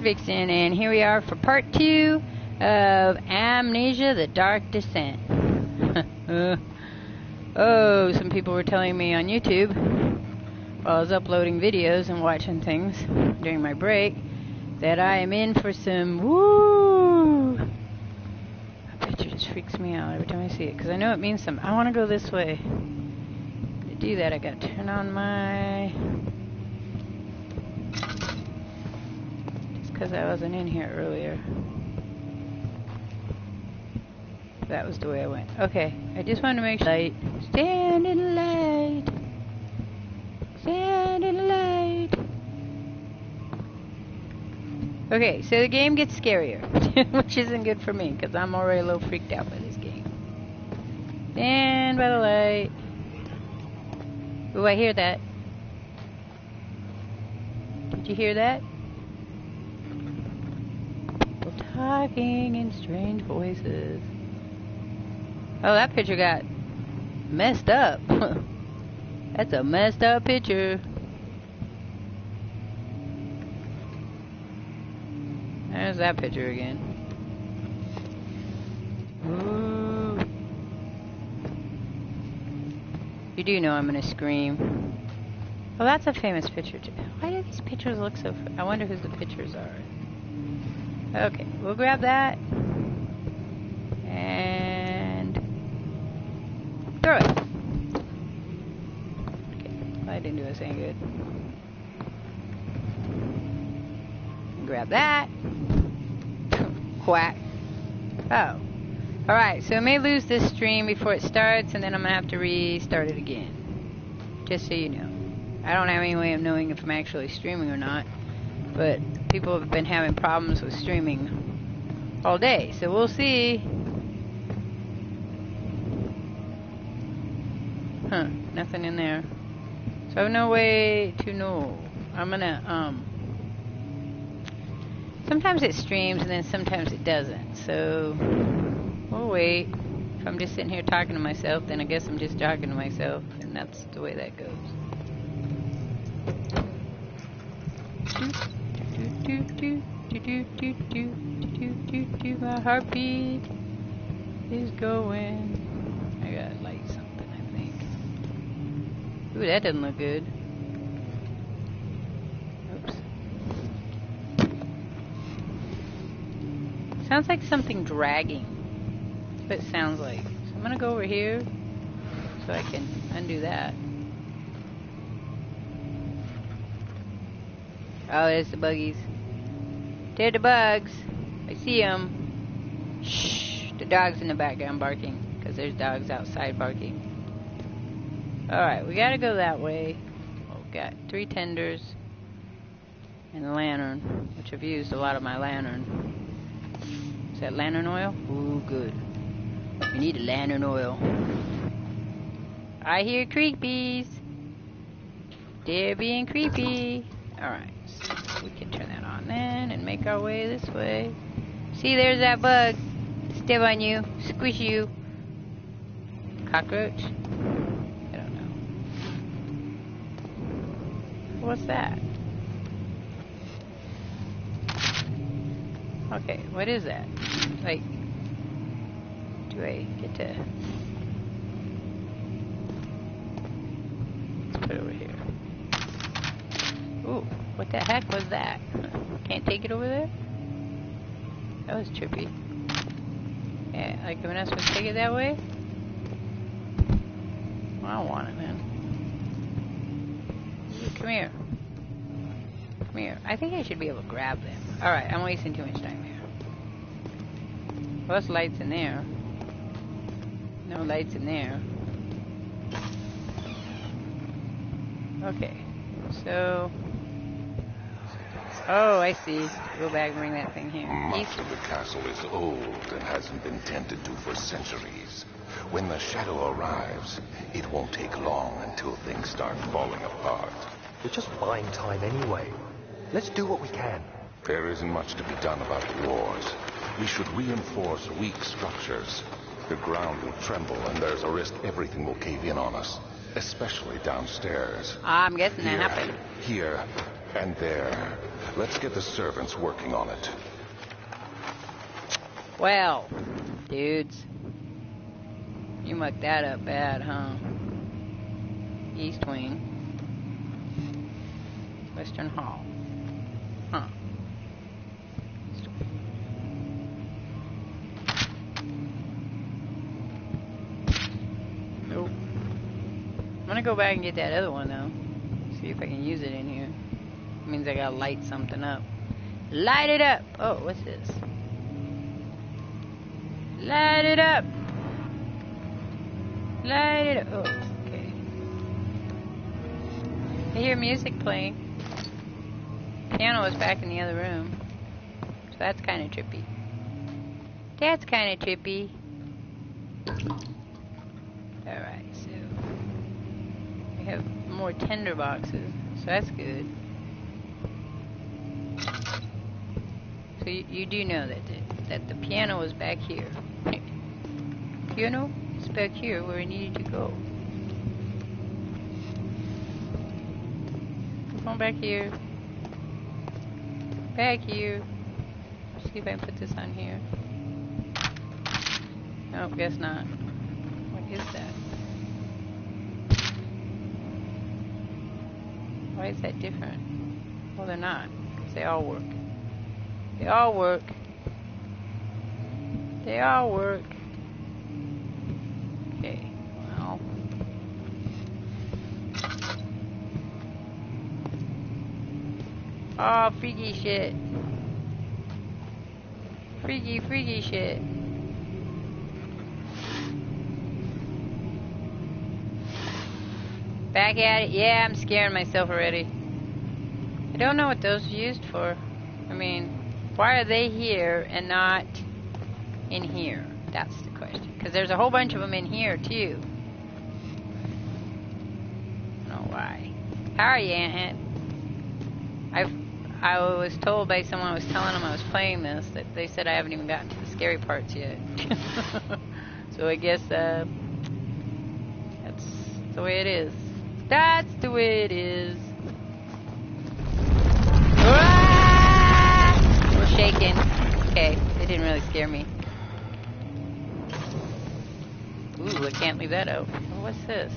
Shardvixen, and here we are for part 2 of Amnesia: The Dark Descent. Oh, some people were telling me on YouTube while I was uploading videos and watching things during my break that I am in for some woo. That picture just freaks me out every time I see it because I know it means something. I want to go this way. To do that, I got to turn on my... Because I wasn't in here earlier. That was the way I went. Okay, I just wanted to make sure. Light. Stand in the light. Stand in the light. Okay, so the game gets scarier, which isn't good for me because I'm already a little freaked out by this game. Stand by the light. Ooh, I hear that. Did you hear that? Talking in strange voices. Oh, that picture got messed up. That's a messed up picture. There's that picture again. Ooh. You do know I'm gonna scream. Well, that's a famous picture too. Why do these pictures look so... I wonder whose the pictures are. Okay, we'll grab that and throw it. Okay, well, I didn't do us any good. Grab that. Whack. Oh. Alright, so I may lose this stream before it starts, and then I'm going to have to restart it again. Just so you know. I don't have any way of knowing if I'm actually streaming or not, but people have been having problems with streaming all day, so we'll see. Huh, nothing in there. So I have no way to know. I'm gonna, sometimes it streams and then sometimes it doesn't, so we'll wait. If I'm just sitting here talking to myself, then I guess I'm just talking to myself, and that's the way that goes. My heartbeat is going. I gotta light something, I think. Ooh, that doesn't look good. Oops. Sounds like something dragging. That's what it sounds like. So I'm gonna go over here so I can undo that. Oh, there's the buggies. They're the bugs. I see them. Shh. The dog's in the background barking. Because there's dogs outside barking. Alright, we gotta go that way. Oh, got 3 tenders. And a lantern. Which I've used a lot of my lantern. Is that lantern oil? Ooh, good. We need a lantern oil. I hear creepies. They're being creepy. Alright. We can turn that on then and make our way this way. See, there's that bug. Step on you. Squish you. Cockroach? I don't know. What's that? Okay, what is that? Like, do I get to... Let's put it over here. Ooh. What the heck was that? Can't take it over there? That was trippy. Yeah, like am I not supposed to take it that way? Well, I don't want it, man. Come here. Come here. I think I should be able to grab them. Alright, I'm wasting too much time here. Well, there's lights in there. No lights in there. Okay. So... Oh, I see. Go back and bring that thing here. Much of the castle is old and hasn't been tended to for centuries. When the shadow arrives, it won't take long until things start falling apart. We're just buying time anyway. Let's do what we can. There isn't much to be done about the wars. We should reinforce weak structures. The ground will tremble and there's a risk everything will cave in on us. Especially downstairs. I'm guessing that happened. Here, And there. Let's get the servants working on it. Well, dudes. You mucked that up bad, huh? East Wing. Western Hall. Huh. Nope. I'm gonna go back and get that other one, though. See if I can use it in here. It means I gotta light something up. Light it up! Oh, what's this? Light it up! Light it up! Oh, okay. I hear music playing. Piano was back in the other room. So that's kind of trippy. That's kind of trippy. Alright, so we have more tinder boxes, so that's good. So you do know that the piano was back here. Piano is back here where it needed to go. Come on back here. Back here. Let's see if I can put this on here. Nope, guess not. What is that? Why is that different? Well, they're not, because they all work. They all work. They all work. Okay, well. Oh, freaky shit. Freaky shit. Back at it. Yeah, I'm scaring myself already. I don't know what those are used for. I mean, why are they here and not in here? That's the question. Because there's a whole bunch of them in here, too. I don't know why. How are you, Aunt? I was told by someone who was telling them I was playing this that they said I haven't even gotten to the scary parts yet. So I guess that's the way it is. That's the way it is. Ah! We're shaking. Okay, it didn't really scare me. Ooh, I can't leave that out. Oh, what's this?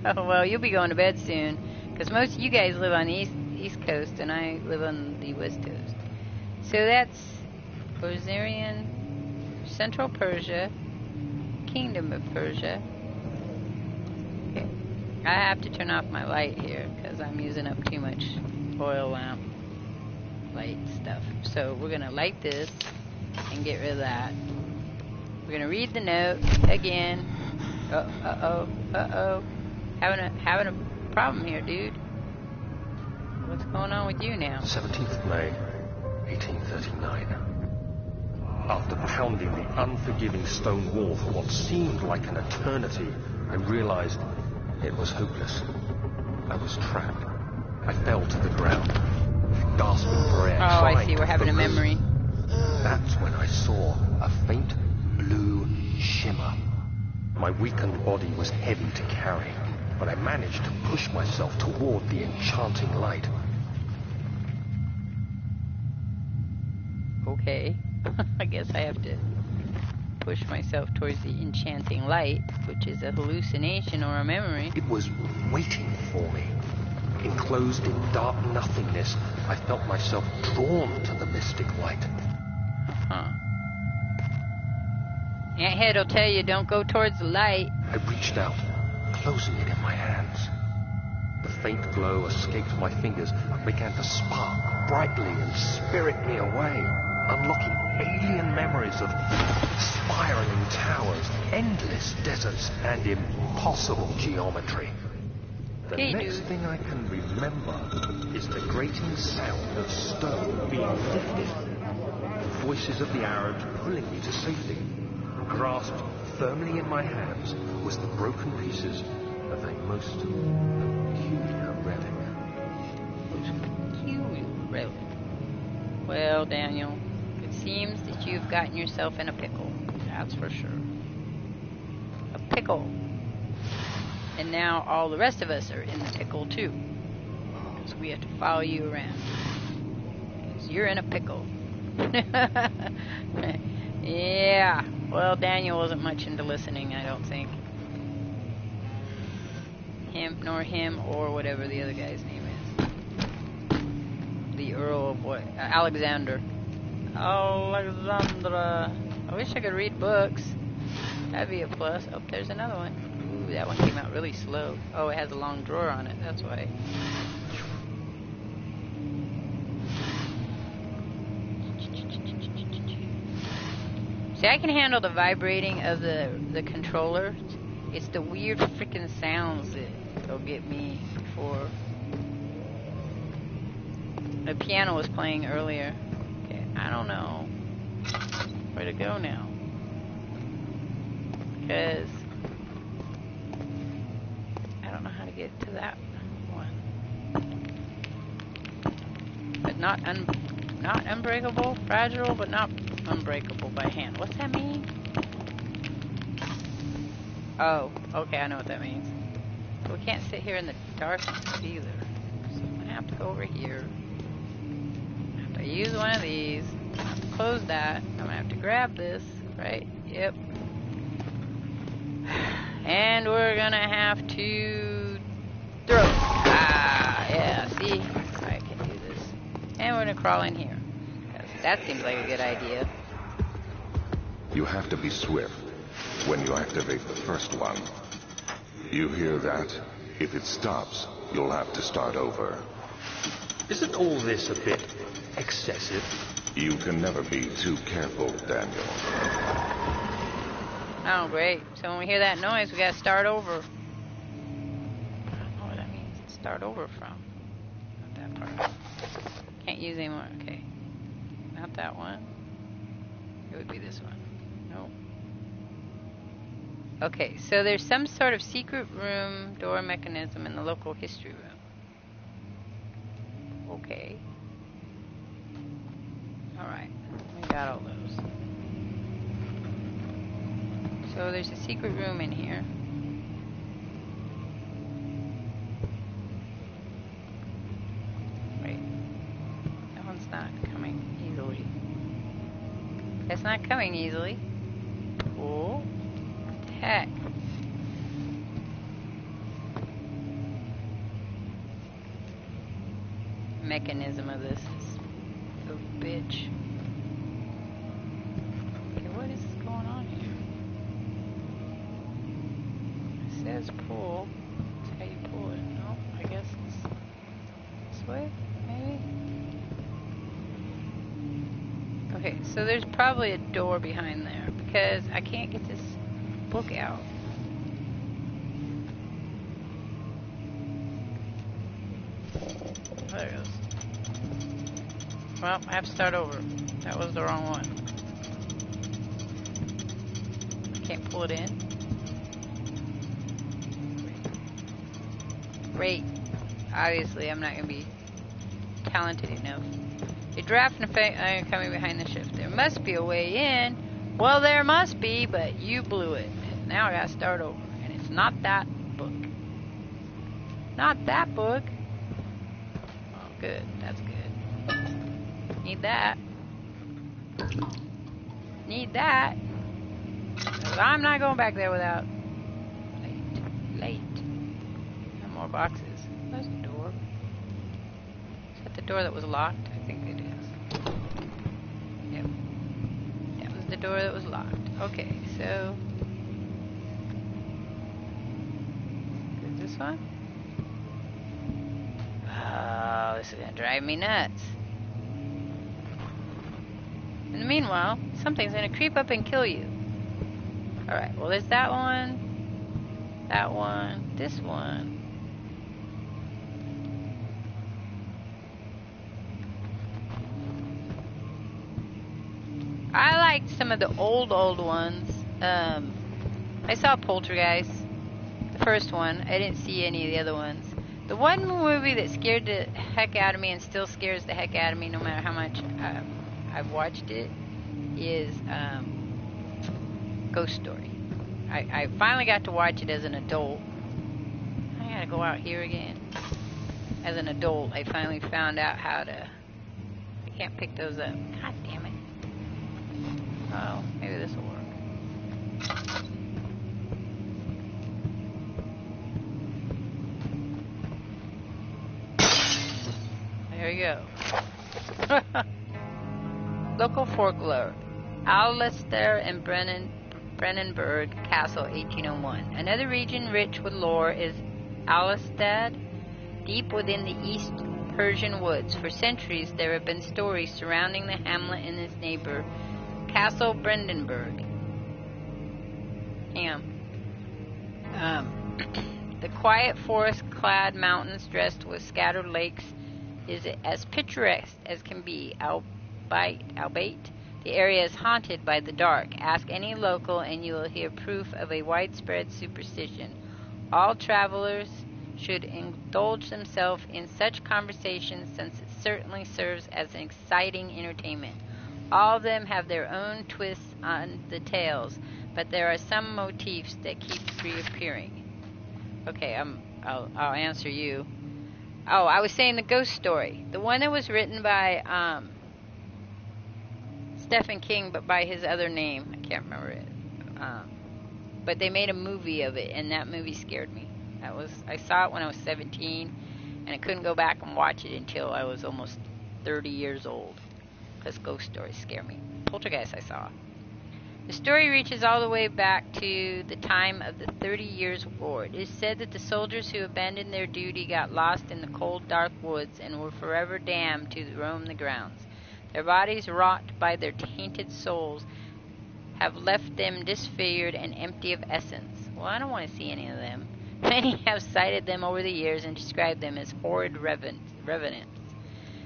Oh, well, you'll be going to bed soon. Because most of you guys live on the East Coast, and I live on the West Coast. So that's Bozerian, Central Persia, Kingdom of Persia. Okay. I have to turn off my light here, because I'm using up too much oil lamp light stuff. So we're going to light this and get rid of that. We're going to read the note again. Uh-oh. Having a problem here, dude. What's going on with you now? 17th May, 1839. After pounding the unforgiving stone wall for what seemed like an eternity, I realized it was hopeless. I was trapped. I fell to the ground, gasping for air. Oh, I see. We're having a memory. That's when I saw a faint blue shimmer. My weakened body was heavy to carry, but I managed to push myself toward the enchanting light. Okay. I guess I have to push myself towards the enchanting light, which is a hallucination or a memory. It was waiting for me. Enclosed in dark nothingness, I felt myself drawn to the mystic light. Aunt Head will tell you, don't go towards the light. I reached out, closing it in my hands. The faint glow escaped my fingers and began to spark brightly and spirit me away, unlocking alien memories of spiraling towers, endless deserts, and impossible geometry. The next thing I can remember is the grating sound of stone being lifted, the voices of the Arabs pulling me to safety. Grasped firmly in my hands was the broken pieces of a most peculiar relic. Well, Daniel, it seems that you've gotten yourself in a pickle. That's for sure. A pickle. And now all the rest of us are in the pickle, too. So we have to follow you around. Because you're in a pickle. Yeah. Well, Daniel wasn't much into listening, I don't think. Him, or whatever the other guy's name is. The Earl of what? Alexander. Alexandra. I wish I could read books. That'd be a plus. Oh, there's another one. Ooh, that one came out really slow. Oh, it has a long drawer on it. That's why. See, I can handle the vibrating of the controller. It's the weird freaking sounds that'll get me before. The piano was playing earlier. Okay, I don't know where to go now. Because I don't know how to get to that one. But not unbreakable, fragile, but not unbreakable by hand. What's that mean? Oh, okay, I know what that means. But we can't sit here in the darkness either. So I'm gonna have to go over here. I have to use one of these. I have to close that. I'm gonna have to grab this, right? Yep. And we're gonna have to throw. Ah, yeah, see? I can do this. And we're gonna crawl in here. That seems like a good idea. You have to be swift when you activate the first one. You hear that? If it stops, you'll have to start over. Isn't all this a bit excessive? You can never be too careful, Daniel. Oh, great. So when we hear that noise, we gotta start over. I don't know what that means. Start over from. Not that part. Can't use anymore. Okay. Not that one. It would be this one. Nope. Okay, so there's some sort of secret room door mechanism in the local history room. Okay. Alright. We got all those. So there's a secret room in here. Wait. That one's not coming easily. It's not coming easily. Cool. What the heck? Mechanism of this oh bitch. Okay, what is going on here? It says pull. That's how you pull it. No, I guess it's this way, maybe? Okay, so there's probably a door behind there because I can't get this book out. There it goes. Well, I have to start over. That was the wrong one. Can't pull it in. Great. Obviously, I'm not going to be talented enough. A draft and effect iron coming behind the shift. There must be a way in. Well, there must be, but you blew it. Now I got to start over. And it's not that book. Not that book. Oh, good. That's good. Need that. Need that. 'Cause I'm not going back there without. Late. No more boxes. There's the door. Is that the door that was locked? I think it is. Yep. That was the door that was locked. Okay, so. Is this one? Oh, this is gonna drive me nuts. In the meanwhile, something's gonna creep up and kill you. Alright, well there's that one, this one. I liked some of the old ones. I saw Poltergeist, the first one. I didn't see any of the other ones. The one movie that scared the heck out of me and still scares the heck out of me no matter how much I've watched it is Ghost Story. I finally got to watch it as an adult. I gotta go out here again. as an adult, I finally found out how to... I can't pick those up. God damn it. Oh, maybe this will work. There you go. Local folklore. Alistair and Brennenburg Castle, 1801. Another region rich with lore is Alistad, deep within the East Persian woods. For centuries, there have been stories surrounding the hamlet and its neighbor, Castle Brandenburg. The quiet forest-clad mountains dressed with scattered lakes is as picturesque as can be, albeit the area is haunted by the dark. Ask any local and you will hear proof of a widespread superstition. All travelers should indulge themselves in such conversations since it certainly serves as an exciting entertainment. All of them have their own twists on the tales, but there are some motifs that keep reappearing. Okay, I'll answer you. Oh, I was saying the ghost story. The one that was written by Stephen King, but by his other name. I can't remember it. But they made a movie of it, and that movie scared me. I saw it when I was 17, and I couldn't go back and watch it until I was almost 30 years old, because ghost stories scare me. Poltergeist I saw. The story reaches all the way back to the time of the 30 Years' War. It is said that the soldiers who abandoned their duty got lost in the cold, dark woods and were forever damned to roam the grounds. Their bodies, wrought by their tainted souls, have left them disfigured and empty of essence. Well, I don't want to see any of them. Many have cited them over the years and described them as horrid revenants.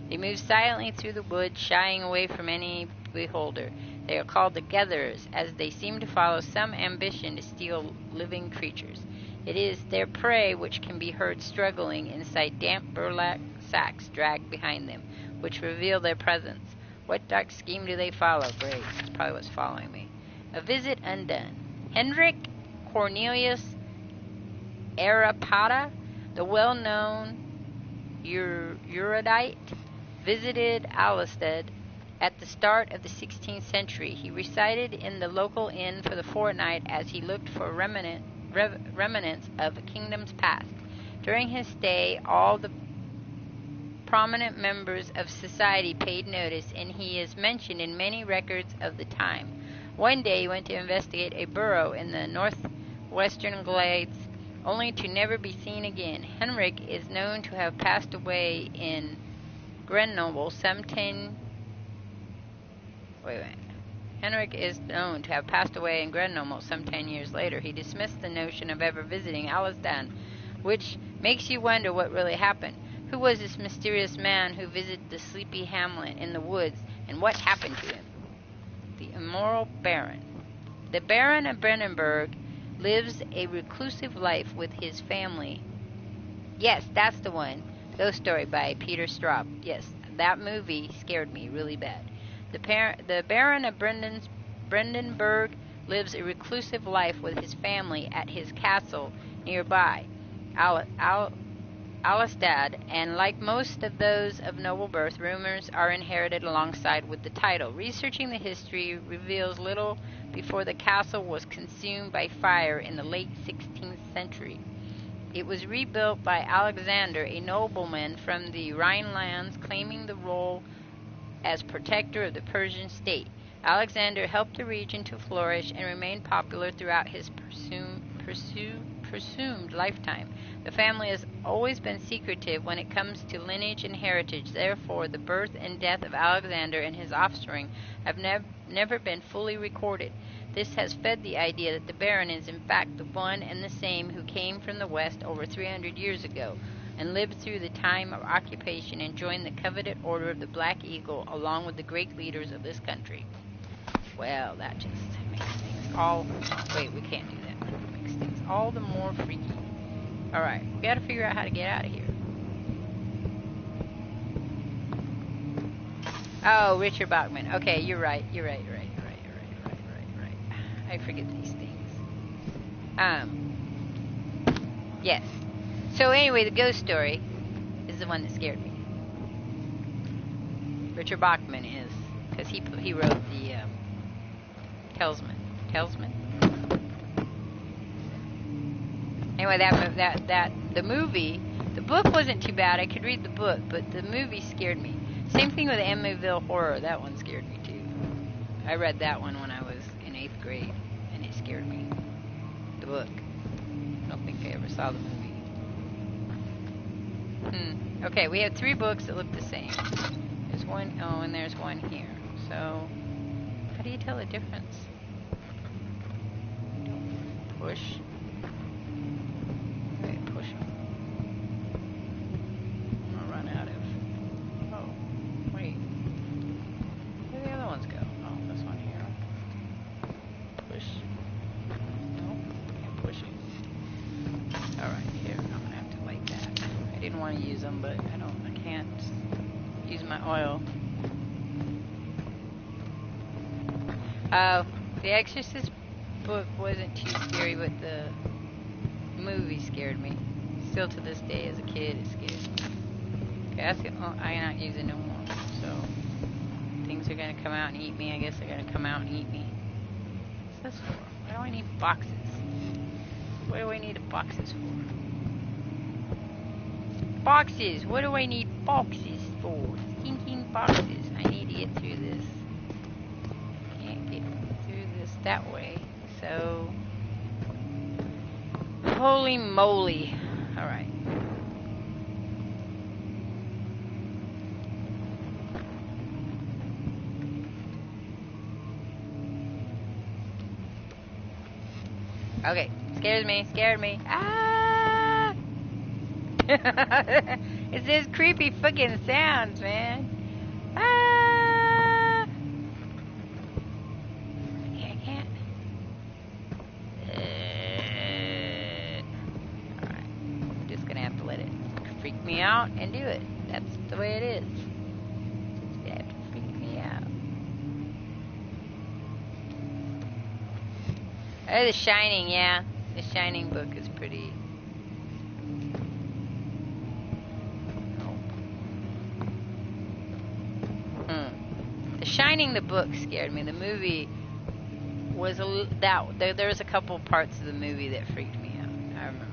They move silently through the woods, shying away from any beholder. They are called the gatherers, as they seem to follow some ambition to steal living creatures. It is their prey which can be heard struggling inside damp burlap sacks dragged behind them, which reveal their presence. What dark scheme do they follow? Great, that's probably what's following me. A visit undone. Hendrik Cornelius Arapata, the well-known erudite, visited Alistad at the start of the 16th century. He resided in the local inn for the fortnight as he looked for remnants of kingdoms past. During his stay, all the prominent members of society paid notice, and he is mentioned in many records of the time. One day he went to investigate a burrow in the northwestern glades, only to never be seen again. Henrik is known to have passed away in Grenoble some 10 years later. He dismissed the notion of ever visiting Alistan, which makes you wonder what really happened. Who was this mysterious man who visited the sleepy hamlet in the woods, and what happened to him? The immoral Baron. The Baron of Brennenburg lives a reclusive life with his family. Yes, that's the one. Ghost Story by Peter Straub. Yes, that movie scared me really bad. The Baron of Brandenburg lives a reclusive life with his family at his castle nearby, Alistad, and like most of those of noble birth, rumors are inherited alongside with the title. Researching the history reveals little before the castle was consumed by fire in the late 16th century. It was rebuilt by Alexander, a nobleman from the Rhinelands, claiming the role as protector of the Persian state. Alexander helped the region to flourish and remain popular throughout his presumed lifetime. The family has always been secretive when it comes to lineage and heritage. Therefore, the birth and death of Alexander and his offspring have never been fully recorded. This has fed the idea that the Baron is in fact the one and the same who came from the west over 300 years ago and lived through the time of occupation and joined the coveted Order of the Black Eagle along with the great leaders of this country. Well, that just makes things all... Wait, we can't do that. That makes things all the more freaky. Alright, we gotta figure out how to get out of here. Oh, Richard Bachman. Okay, you're right. I forget these things. Yes. So anyway, the ghost story. This is the one that scared me. Richard Bachman is, because he wrote the Talisman. Anyway, the movie, the book wasn't too bad. I could read the book, but the movie scared me. Same thing with Amityville Horror. That one scared me too. I read that one when I was in 8th grade, and it scared me. The book. I don't think I ever saw the movie. Okay, we have 3 books that look the same. There's one, oh, and there's one here. So, how do you tell the difference? Push. Okay, push them. I'm gonna run out of. Oh, wait. Where do the other ones go? Oh, this one here. Push. Nope, can't push it. Alright, here, I'm gonna have to light that. I didn't want to use them, but I can't use my oil. The Exorcist book wasn't too scary, but the movie scared me. Still to this day, as a kid, it scared me. Okay, that's it. Oh, I'm not using no more. So, things are gonna come out and eat me. I guess they're gonna come out and eat me. What's this for? Why do I need boxes? What do I need boxes for? Boxes! What do I need boxes for? Stinking boxes. I need to get through this. Can't get through this that way. So, holy moly. Alright. Okay, scared me. Ah! It's this creepy fucking sounds, man. Ah! I can't. Alright, I'm just gonna have to let it freak me out and do it. That's the way it is. Just have to freak me out. Oh, The Shining, yeah. The Shining book is pretty. The Shining, the book scared me. The movie was there was a couple parts of the movie that freaked me out. I remember.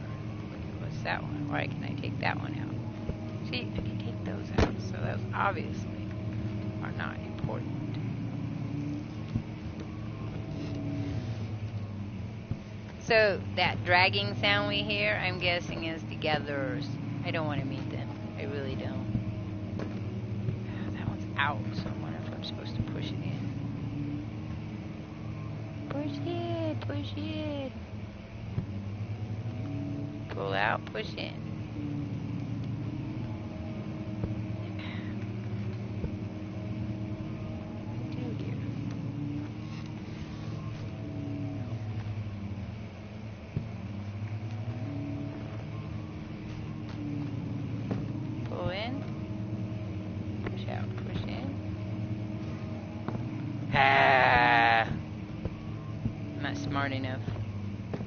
What's that one? Why can I take that one out? See, I can take those out. So those obviously are not important. So that dragging sound we hear, I'm guessing is the gatherers. I don't want to meet them. I really don't. That one's out, so I wonder if I'm supposed to push it in. Push it. Pull out, push in.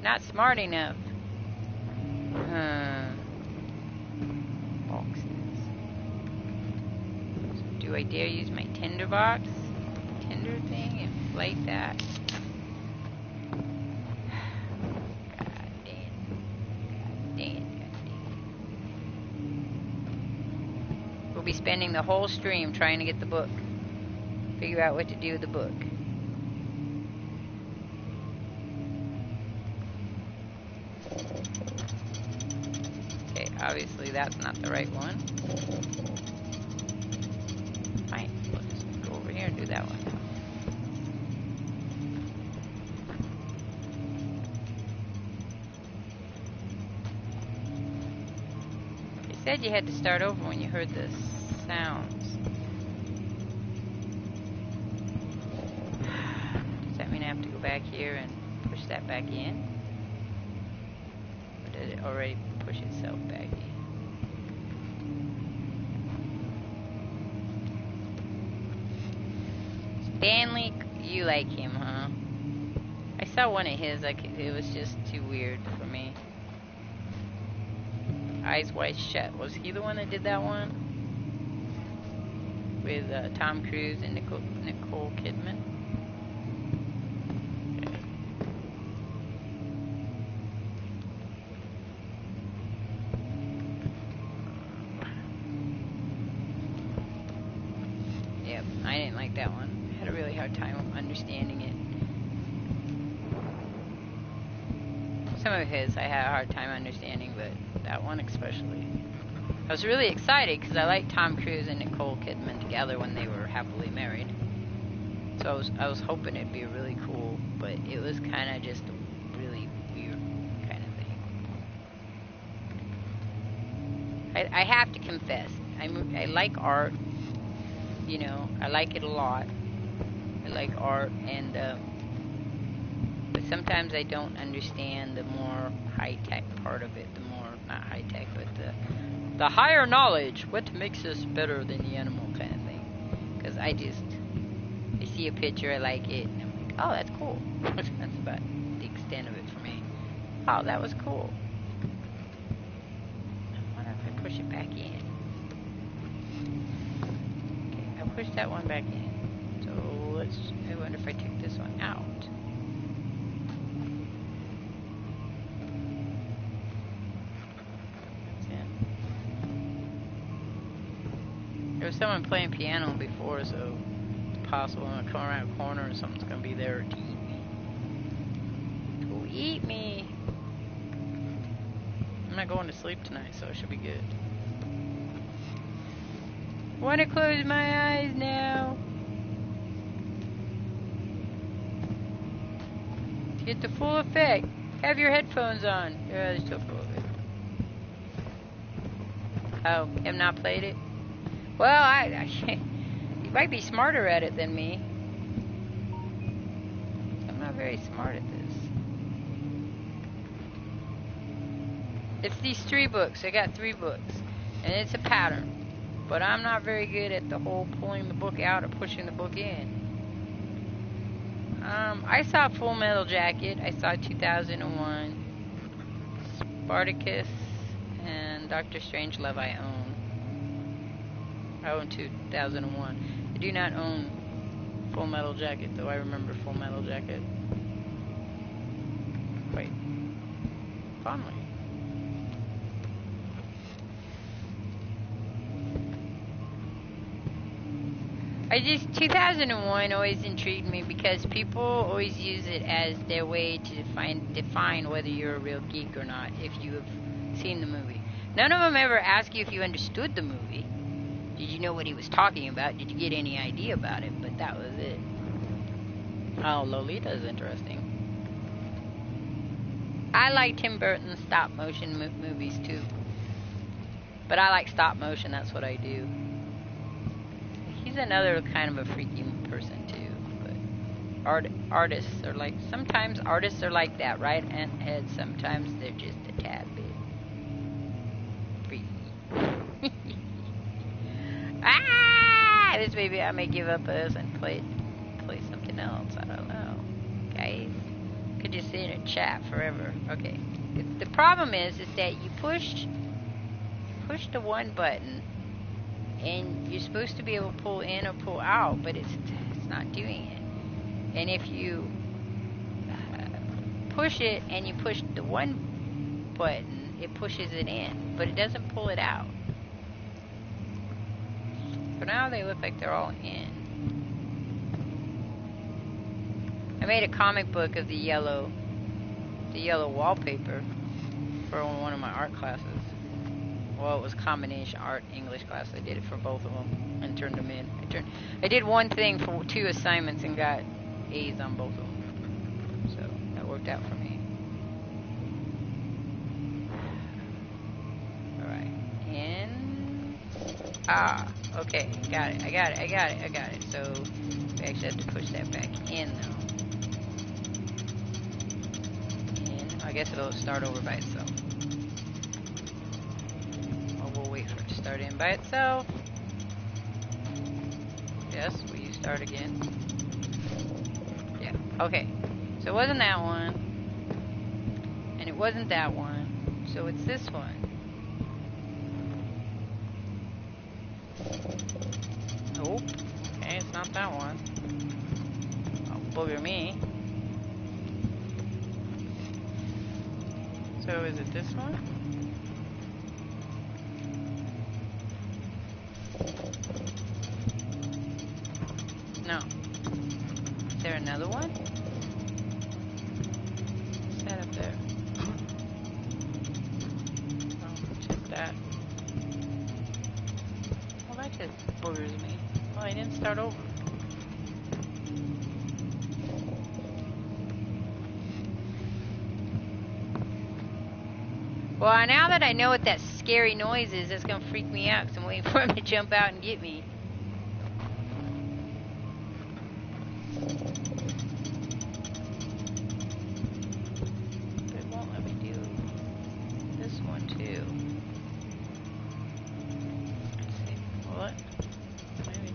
Not smart enough. Boxes. So do I dare use my tinder box? Tinder thing and light that? God damn. We'll be spending the whole stream trying to get the book. Figure out what to do with the book. Obviously, that's not the right one. Fine, let's go over here and do that one. They said you had to start over when you heard the sounds. Does that mean I have to go back here and push that back in? Or did it already push itself back in? Stanley, you like him, huh? I saw one of his, it was just too weird for me. Eyes Wide Shut. Was he the one that did that one? With Tom Cruise and Nicole Kidman? Okay. Yep, I didn't like that one. I had a really hard time understanding it. Some of his I had a hard time understanding, but that one especially. I was really excited because I liked Tom Cruise and Nicole Kidman together when they were happily married. So I was hoping it'd be really cool, but it was kind of just a really weird kind of thing. I have to confess, I like art. You know, I like it a lot. I like art, and but sometimes I don't understand the more high-tech part of it. The more, not high-tech, but the higher knowledge. What makes us better than the animal kind of thing. Because I see a picture, I like it, and I'm like, oh, that's cool. That's about the extent of it for me. Oh, that was cool. I wonder if I push it back in. Okay, I pushed that one back in. So I wonder if I took this one out. There was someone playing piano before, so it's possible I'm gonna come around a corner and something's gonna be there to eat me. To eat me! I'm not going to sleep tonight, so it should be good. I wanna close my eyes now. To get the full effect, have your headphones on. Yeah, they're still full of it. Oh, have not played it? Well, you might be smarter at it than me. I'm not very smart at this. It's these 3 books. I got 3 books. And it's a pattern. But I'm not very good at the whole pulling the book out or pushing the book in. I saw Full Metal Jacket. I saw 2001. Spartacus and Doctor Strangelove I own. I own 2001. I do not own Full Metal Jacket, though I remember Full Metal Jacket quite fondly. I just, 2001 always intrigued me because people always use it as their way to define whether you're a real geek or not if you have seen the movie. None of them ever ask you if you understood the movie. Did you know what he was talking about? Did you get any idea about it? But that was it. Oh, Lolita's interesting. I like Tim Burton's stop motion movies too. But I like stop motion, that's what I do. He's another kind of a freaky person too. But artists are like, sometimes artists are like that, right? And sometimes they're just a tad bit freaky. Ah! This maybe I may give up this and play something else. I don't know, guys. Could just sit in a chat forever. Okay. The problem is that you push the one button, and you're supposed to be able to pull in or pull out, but it's not doing it. And if you push it and you push the one button, it pushes it in, but it doesn't pull it out. For now, they look like they're all in. I made a comic book of the yellow wallpaper for one of my art classes. Well, it was combination art English class. I did it for both of them and turned them in. I did one thing for 2 assignments and got A's on both of them. So that worked out for me. All right, in. Okay, got it. I got it. So we actually have to push that back in though. I guess it'll start over by itself. Or we'll wait for it to start in by itself. Yes, will you start again? Yeah, okay. So it wasn't that one. And it wasn't that one. So it's this one. Nope. Okay, it's not that one. Oh, booger me. So is it this one? No. Is there another one? What's that up there? Oh, check that. Well, that just bothers me. Well, I didn't start over. Well, now that I know what that scary noise is, that's gonna freak me out because I'm waiting for him to jump out and get me. But it won't let me do this one too. Let's see. What? Maybe.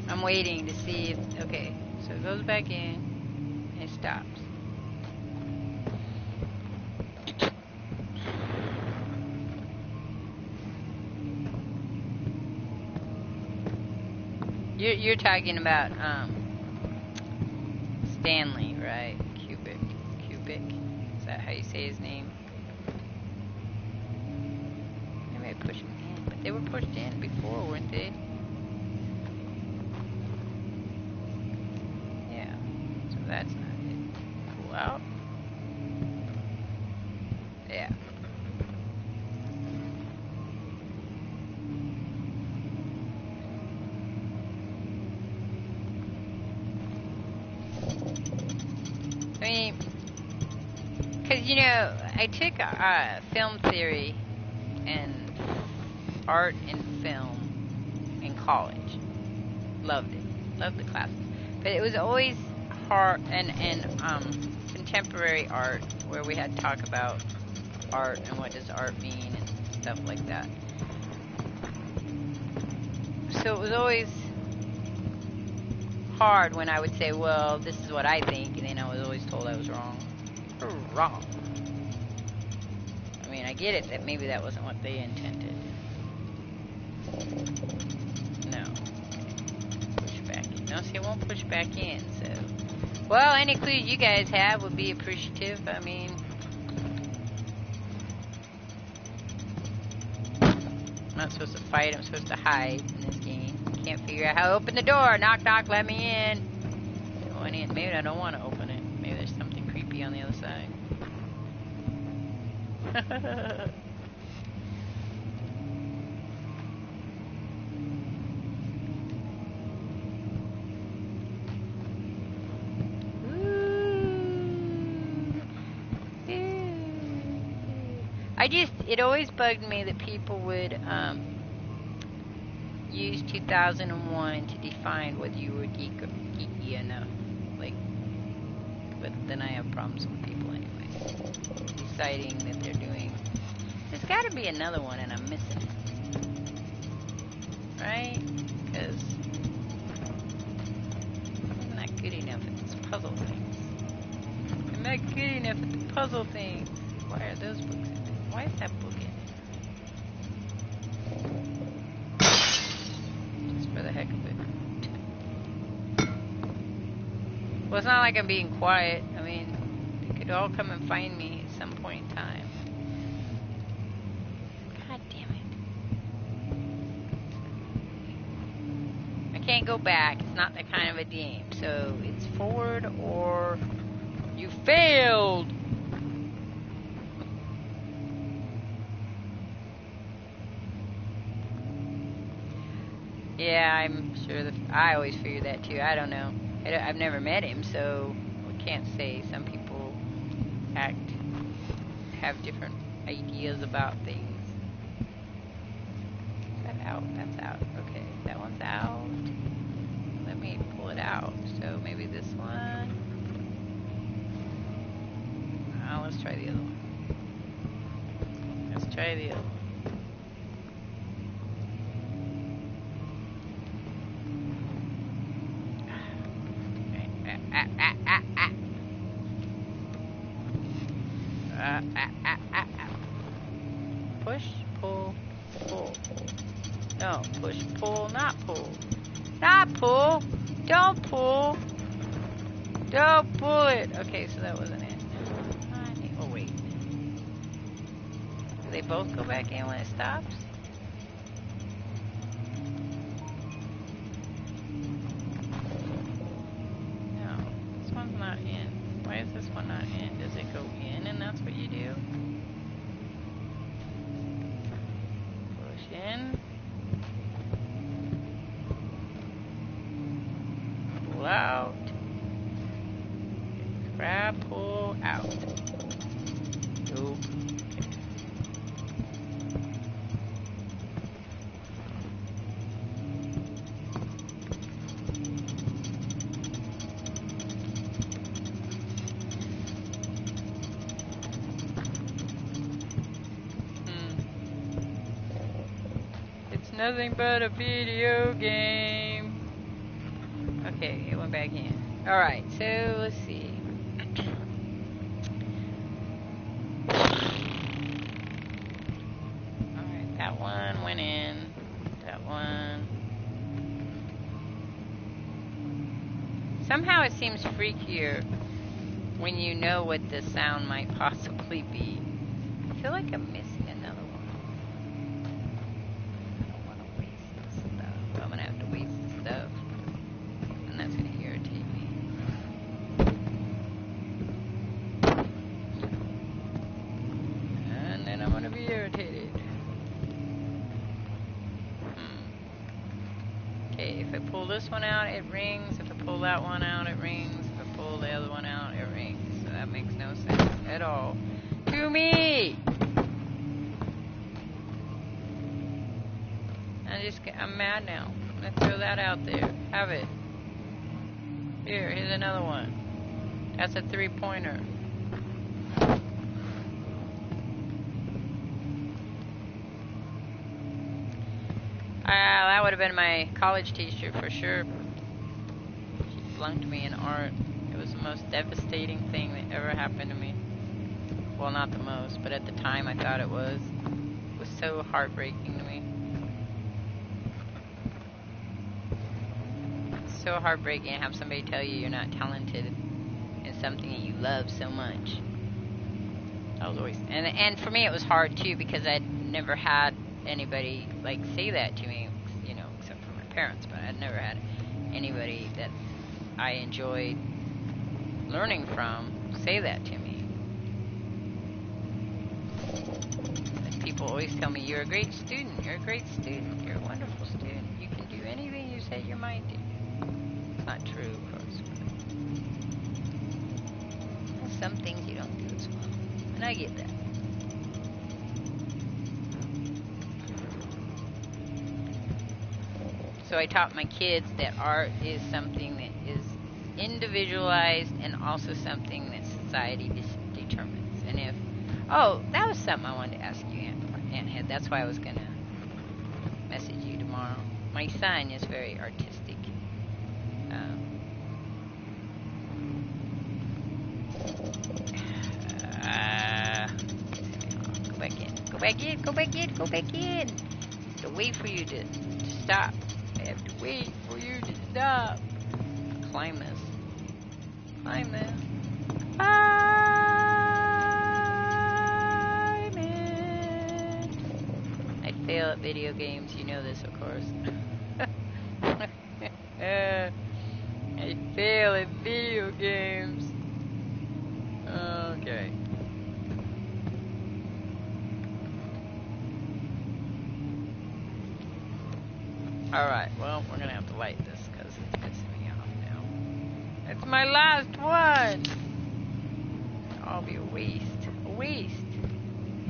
I'm waiting to see if, okay. So it goes back in, and it stops. You're talking about Stanley, right? Cubic. Is that how you say his name? Maybe I pushed him in, but they were pushed in before, weren't they? That's not it. Pull out. Yeah. I mean, because, you know, I took film theory and art and film in college. Loved it. Loved the classes. But it was always hard, and contemporary art, where we had to talk about art and what does art mean and stuff like that. So it was always hard when I would say, well, this is what I think, and then I was always told I was wrong. Wrong. I mean, I get it that maybe that wasn't what they intended. No. Push back in. No, see, it won't push back in, so. Well, any clues you guys have would be appreciative. I mean, I'm not supposed to fight, I'm supposed to hide in this game. Can't figure out how to open the door. Knock, knock, let me in. Going in. Maybe I don't want to open it. Maybe there's something creepy on the other side. It always bugged me that people would use 2001 to define whether you were geeky enough. Like, but then I have problems with people anyway. Deciding that they're doing. There's got to be another one and I'm missing it. Right? Because I'm not good enough at this puzzle things. I'm not good enough at the puzzle things. Why are those books in there? Why is that book in it? Just for the heck of it. Well, it's not like I'm being quiet. I mean, they could all come and find me at some point in time. God damn it. I can't go back. It's not that kind of a game. So it's forward or you failed. Yeah, I'm sure that I always figure that too. I don't know. I've never met him, so we can't say. Some people have different ideas about things. Is that out? That's out. Okay, that one's out. Let me pull it out. So maybe this one. Oh, let's try the other one. Let's try the other one. pull, pull. No, push, pull, not pull. Not pull. Don't pull. Don't pull it. Okay, so that wasn't it. Oh, wait. Do they both go back in when it stops? No, this one's not in. Why is this one not in? Does it go in and that's what you do? Push in. Pull out. Grab, pull, out. Nope. It's nothing but a video game. Okay, it went back in. Alright, so let's see. Alright, that one went in. That one. Somehow it seems freakier when you know what the sound might possibly be. I feel like I'm missing another one. I don't want to waste this stuff. I'm going to have to waste this stuff. And that's going to irritate me. And then I'm going to be irritated. Okay, if I pull this one out, it rings. If I pull that one out, it rings. If I pull the other one out, it rings. So that makes no sense at all to me. I'm mad now. I'm going to throw that out there. Have it. Here's another one. That's a 3-pointer. That would have been my college teacher for sure. She flunked me in art. It was the most devastating thing that ever happened to me. Well, not the most, but at the time I thought it was. It was so heartbreaking to me. It's so heartbreaking to have somebody tell you you're not talented in something that you love so much. That was always, and for me it was hard too because I'd never had anybody like say that to me, you know, except for my parents, but I'd never had anybody that I enjoyed learning from say that to me. And people always tell me, you're a great student, you're a great student, you're a wonderful student, you can do anything you set your mind to. It's not true, of course, but some things you don't do as well, and I get that. So I taught my kids that art is something that is individualized and also something that society determines. And if, oh, that was something I wanted to ask you, Aunt Head. That's why I was going to message you tomorrow. My son is very artistic. Go back in. Go back in. Go back in. Go back in. I have to wait for you to stop. I have to wait for you to stop. Climb this. Climb this. Climb it. I fail at video games. You know this, of course. I fail at video games. Okay. Alright, well, we're gonna have to light this because it's pissing me off now. It's my last one! It'll all be a waste. A waste.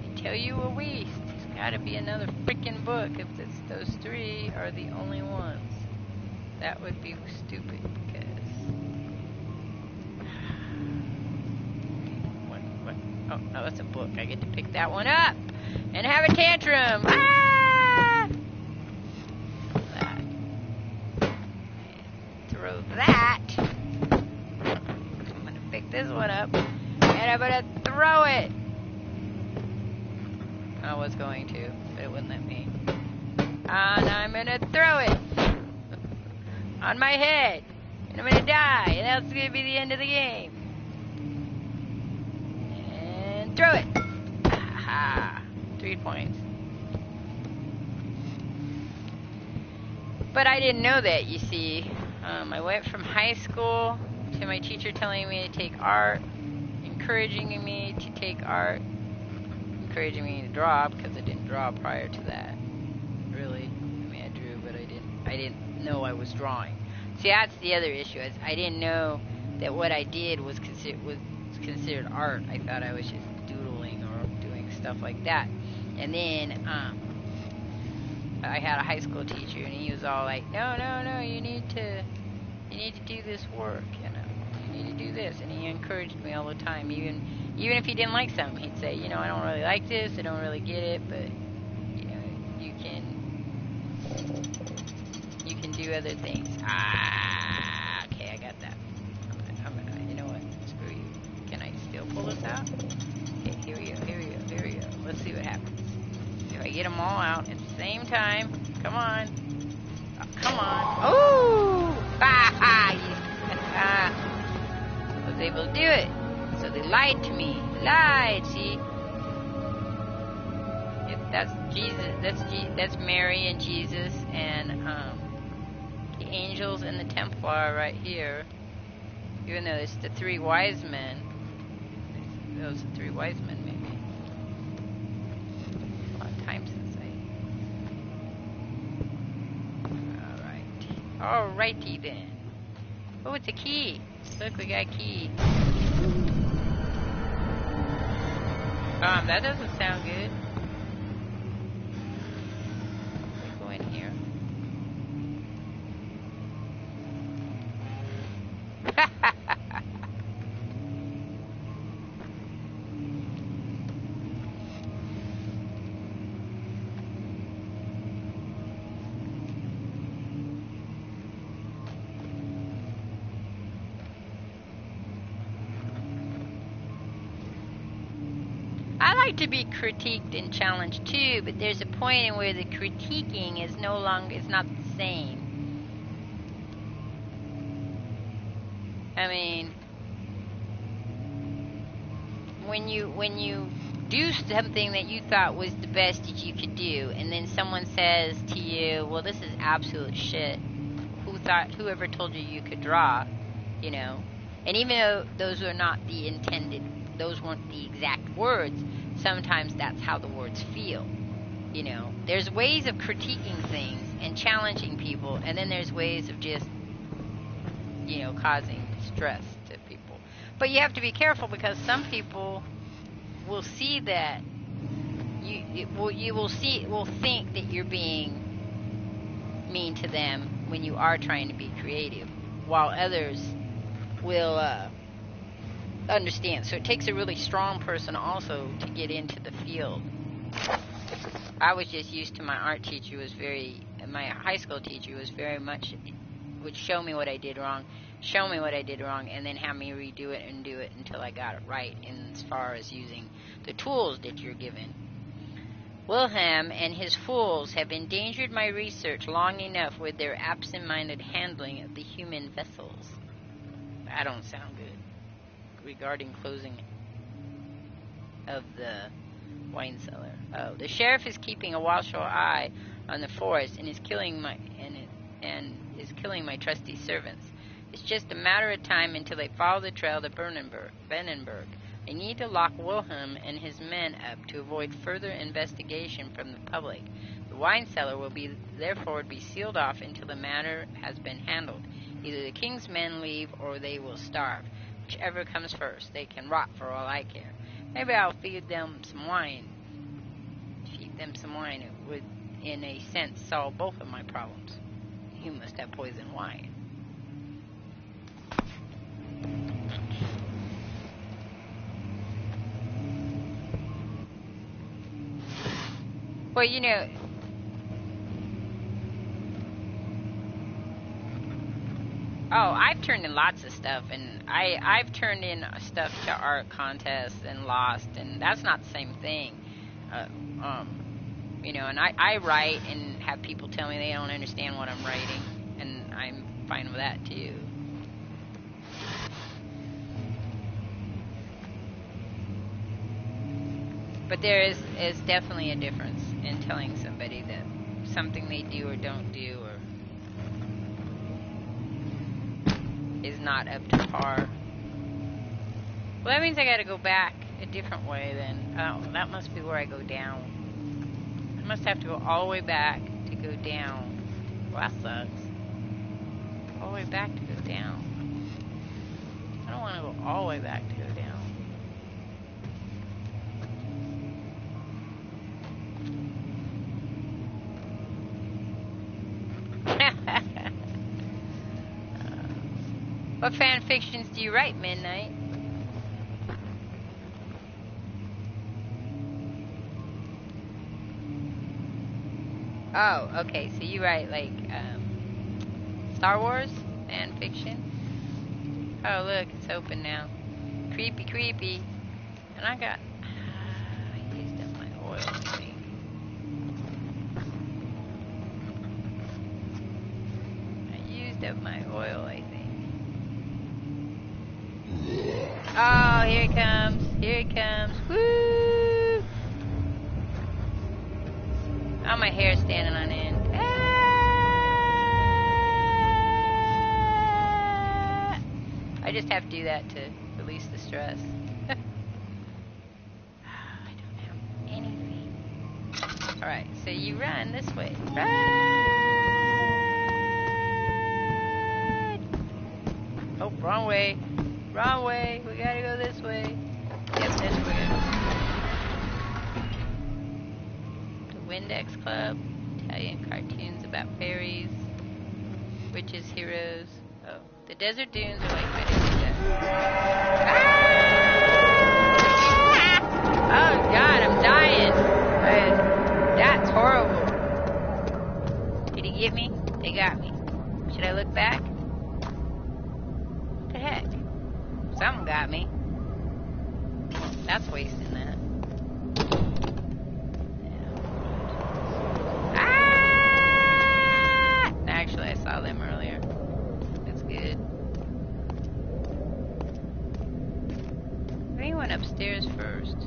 I tell you, a waste. There's gotta be another freaking book if those three are the only ones. That would be stupid because... What? Oh, that's a book. I get to pick that one up and have a tantrum. Ah! Throw that. I'm gonna pick this one up and I'm gonna throw it. Oh was going to, but it wouldn't let me. And I'm gonna throw it on my head, and I'm gonna die, and that's gonna be the end of the game. And throw it. Aha, 3 points. But I didn't know that, you see. I went from high school to my teacher telling me to take art, encouraging me to take art, encouraging me to draw, because I didn't draw prior to that. Really. I mean, I drew, but I didn't know I was drawing. See, that's the other issue, is I didn't know that what I did was considered art. I thought I was just doodling or doing stuff like that. And then, I had a high school teacher, and he was all like, no, you need to do this work, you know, you need to do this, and he encouraged me all the time, even if he didn't like something, he'd say, you know, I don't really like this, I don't really get it, but, you know, you can do other things. Okay, I got that. I'm gonna, you know what, screw you. Can I still pull this out? Okay, here we go. Let's see what happens. If I get them all out at the same time, come on. Oh, come on. Oh! I was able to do it. So they lied to me. Lied, see? That's Jesus. That's Mary and Jesus and the angels and the Templar right here. Even though it's the 3 wise men. Those are 3 wise men, maybe. A long time since Alrighty then. Oh, it's a key. Look, we got a key. That doesn't sound good. Let's go in here. I like to be critiqued and challenged too, but there's a point in where the critiquing is not the same. I mean, when you do something that you thought was the best that you could do, and then someone says to you, well, this is absolute shit. Whoever told you could draw, you know? And even though those weren't the exact words, sometimes that's how the words feel. You know, there's ways of critiquing things and challenging people, and then there's ways of just, you know, causing stress to people. But you have to be careful, because some people will see that will think that you're being mean to them when you are trying to be creative, while others will understand. So it takes a really strong person also to get into the field. I was just used to my art teacher my high school teacher was very much, would show me what I did wrong, and then have me redo it and do it until I got it right, in as far as using the tools that you're given. Wilhelm and his fools have endangered my research long enough with their absent-minded handling of the human vessels. That don't sound good. Regarding closing of the wine cellar. Oh, the sheriff is keeping a watchful eye on the forest and is killing my trusty servants. It's just a matter of time until they follow the trail to Benenberg. I need to lock Wilhelm and his men up to avoid further investigation from the public. The wine cellar will therefore be sealed off until the matter has been handled. Either the king's men leave or they will starve. Whichever comes first. They can rot for all I care. Maybe I'll feed them some wine. It would, in a sense, solve both of my problems. You must have poisoned wine. Well, you know, I've turned in lots of stuff, and I've turned in stuff to art contests and lost, and that's not the same thing. You know, and I write and have people tell me they don't understand what I'm writing, and I'm fine with that too. But there is definitely a difference in telling somebody that something they do or don't do or is not up to par. Well, that means I gotta go back a different way then. Oh, that must be where I go down. I must have to go all the way back to go down. Well, that sucks. All the way back to go down. I don't want to go all the way back to go down. What fan fictions do you write, Midnight? Oh, okay, so you write, like, Star Wars fan fiction? Oh, look, it's open now. Creepy, creepy. And I got... I used up my oil, I think. I used up my oil, I think. Oh, here it comes. Here it comes. Woo! Oh, my hair's standing on end. Ah! I just have to do that to release the stress. I don't have anything. Alright, so you run this way. Run! Oh, wrong way. Wrong way. We gotta go this way. Yep, this way. Windex Club, Italian cartoons about fairies, witches, heroes. Oh, the desert dunes are like my desert. Ah! Oh God, I'm dying. That's horrible. Did he get me? They got me. Should I look back? What the heck? Something got me. That's wasting that. Actually, I saw them earlier. That's good. I think I went upstairs first.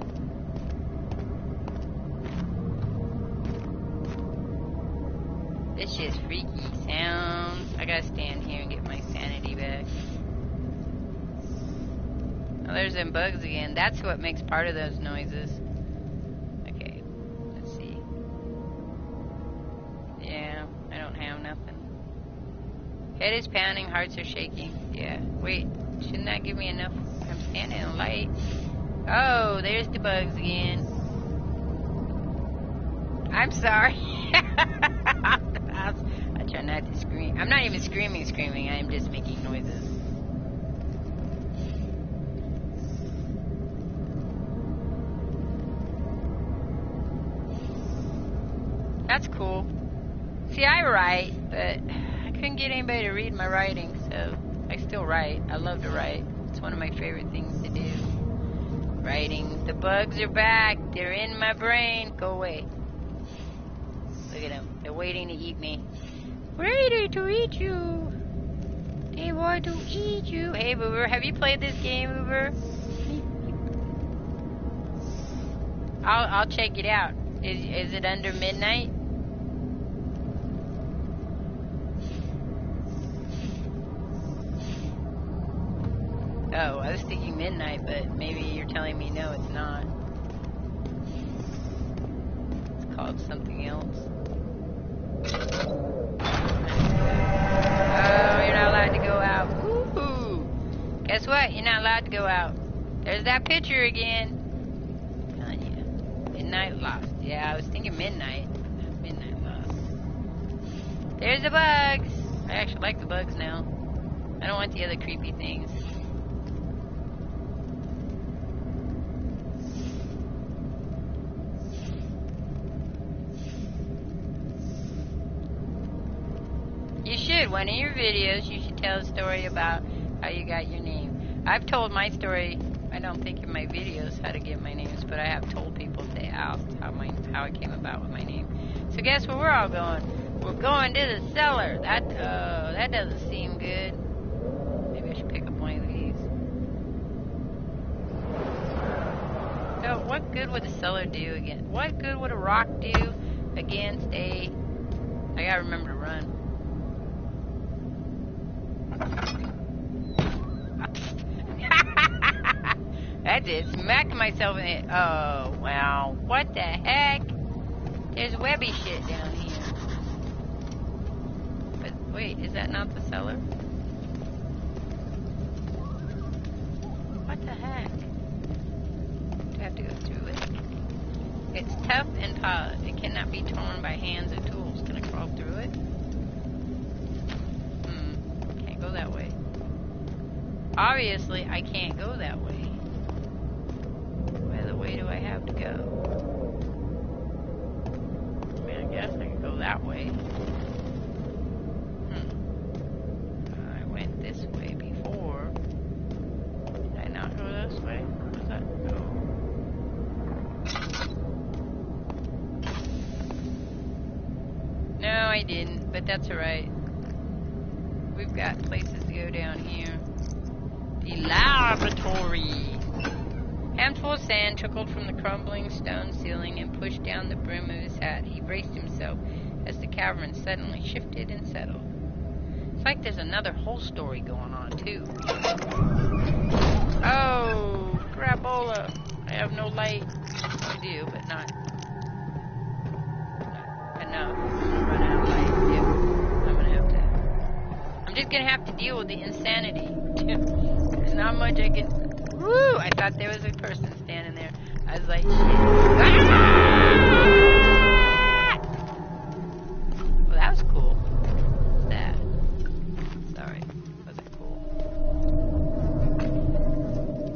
This shit's freaky sounds. I gotta stand here and get my sanity back. Oh, there's them bugs again. That's what makes part of those noises. Okay, let's see. Yeah, I don't have nothing. Head is pounding, hearts are shaking. Yeah, wait, shouldn't that give me enough? I'm standing in the light. Oh, there's the bugs again. I'm sorry. I try not to scream. I'm not even screaming. I am just making noises. That's cool. See, I write, but I couldn't get anybody to read my writing, so I still write. I love to write. It's one of my favorite things to do. Writing. The bugs are back. They're in my brain. Go away. Look at them. They're waiting to eat me. Ready to eat you. They want to eat you. Hey, Boober, have you played this game, Boober? I'll check it out. Is it under midnight? Oh, I was thinking midnight, but maybe you're telling me no, it's not. It's called something else. Oh, you're not allowed to go out. Woohoo! Guess what? You're not allowed to go out. There's that picture again. I'm telling you. Midnight lost. Yeah, I was thinking midnight. Midnight lost. There's the bugs. I actually like the bugs now. I don't want the other creepy things. You should. One of your videos, you should tell a story about how you got your name. I've told my story, I don't think in my videos, how to get my names, but I have told people if they asked how how it came about with my name. So guess where we're all going? We're going to the cellar. That doesn't seem good. Maybe I should pick up one of these. So what good would the cellar do again? What good would a rock do against a... I gotta remember to run. That's it. Smacking myself in it. Oh, wow. What the heck? There's webby shit down here. But wait, is that not the cellar? What the heck? Do I have to go through it? It's tough and polished. It cannot be torn by hands or tools. Can I crawl through it? Can't go that way. Obviously, I can't go that way. Where the way do I have to go? I mean, I guess I could go that way. I went this way before. Did I not go this way? Where does that go? No, I didn't, but that's alright. We've got places to go down here. The laboratory. Handful of sand trickled from the crumbling stone ceiling and pushed down the brim of his hat. He braced himself as the cavern suddenly shifted and settled. It's like there's another whole story going on, too. Oh, crapola. I have no light. I do, but not enough. Run out of light. Yeah. I'm just gonna have to deal with the insanity. There's not much I can... Woo! I thought there was a person standing there. I was like, shit. Ah! Well, that was cool. What's that? Sorry. Wasn't cool.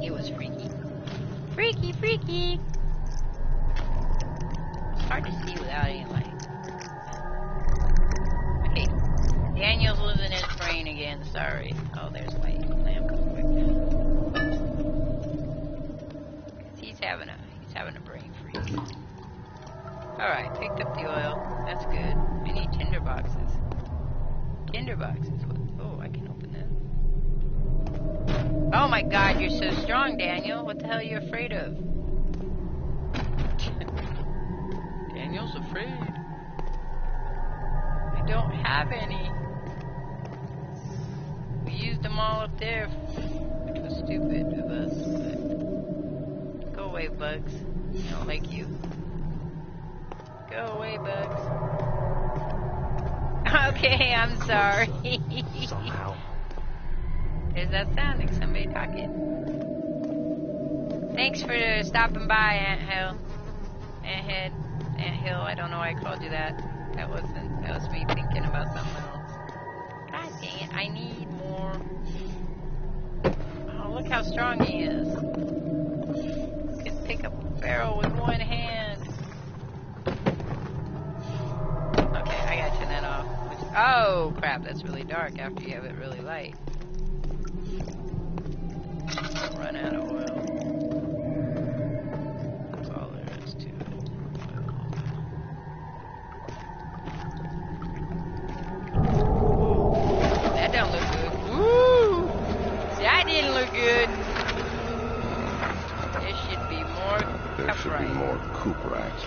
It was freaky. Freaky, freaky! It's hard to see without any light. Okay. Daniel's losing his brain again. Sorry. Oh, there's light. Lamp real quick. He's having a brain freeze. Alright, picked up the oil. That's good. I need tinder boxes. Tinder boxes. Oh, I can open that. Oh my god, you're so strong, Daniel. What the hell are you afraid of? Daniel's afraid. I don't have any. We used them all up there, which was stupid of us, but... Go away, bugs. I don't like you. Go away, bugs. Okay, I'm sorry. Somehow. There's that sounding. Somebody talking. Thanks for stopping by, Ant Hill. I don't know why I called you that. That was me thinking about something else. God dang it, I need more. Oh, look how strong he is. Pick up a barrel with one hand. Okay, I gotta turn that off. Oh, crap, that's really dark after you have it really light. Run out of oil. That's all there is to it. That don't look good. Woo! That didn't look good. There should be more cuprites.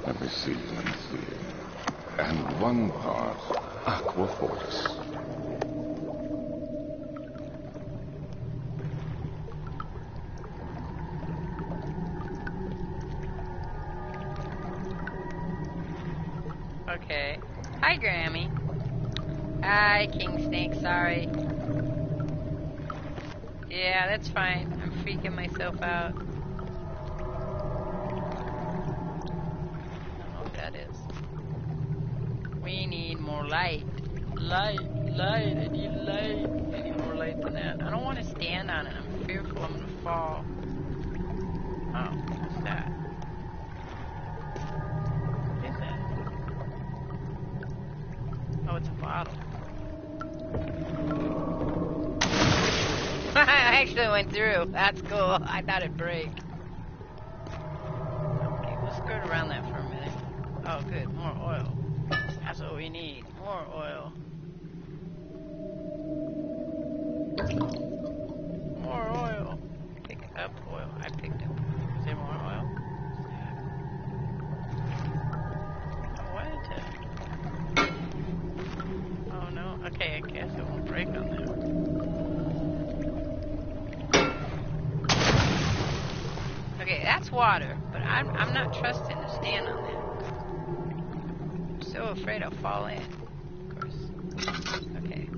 Let me see. And one part aquafortis. Okay. Hi, Grammy. Hi, King Snake. Sorry. Yeah, that's fine. I'm freaking myself out. I don't know what that is. We need more light. Light. I need light. I need more light than that. I don't want to stand on it. I'm fearful I'm going to fall. Oh, what's that? What is that? Oh, it's a bottle. I actually went through. That's cool. I thought it'd break. we need? More oil. More oil. Pick up oil. I picked up. Is there more oil? I wanted to. Oh no. Okay, I guess it won't break on that. Okay, that's water, but I'm not trusting to stand on that. I'm so afraid I'll fall in. Of course. Okay.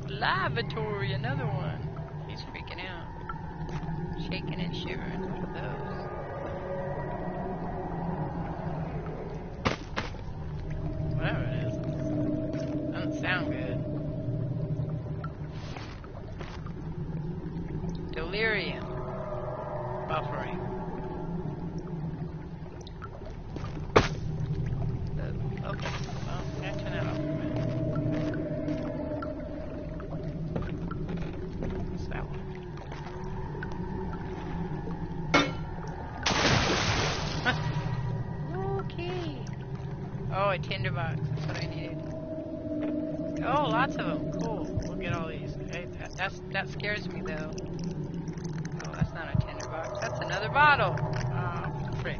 Lavatory, another one. He's freaking out. Shaking and shivering. What are those? Whatever it is. Doesn't sound good. Delirium. Buffering. Okay. Well, I'm gonna turn that off for a minute. What's that one? Okay. Oh, a tinderbox. That's what I needed. Oh, lots of them. Cool. We'll get all these. Okay, that scares me though. Oh, that's not a tinderbox. That's another bottle. Oh, frick.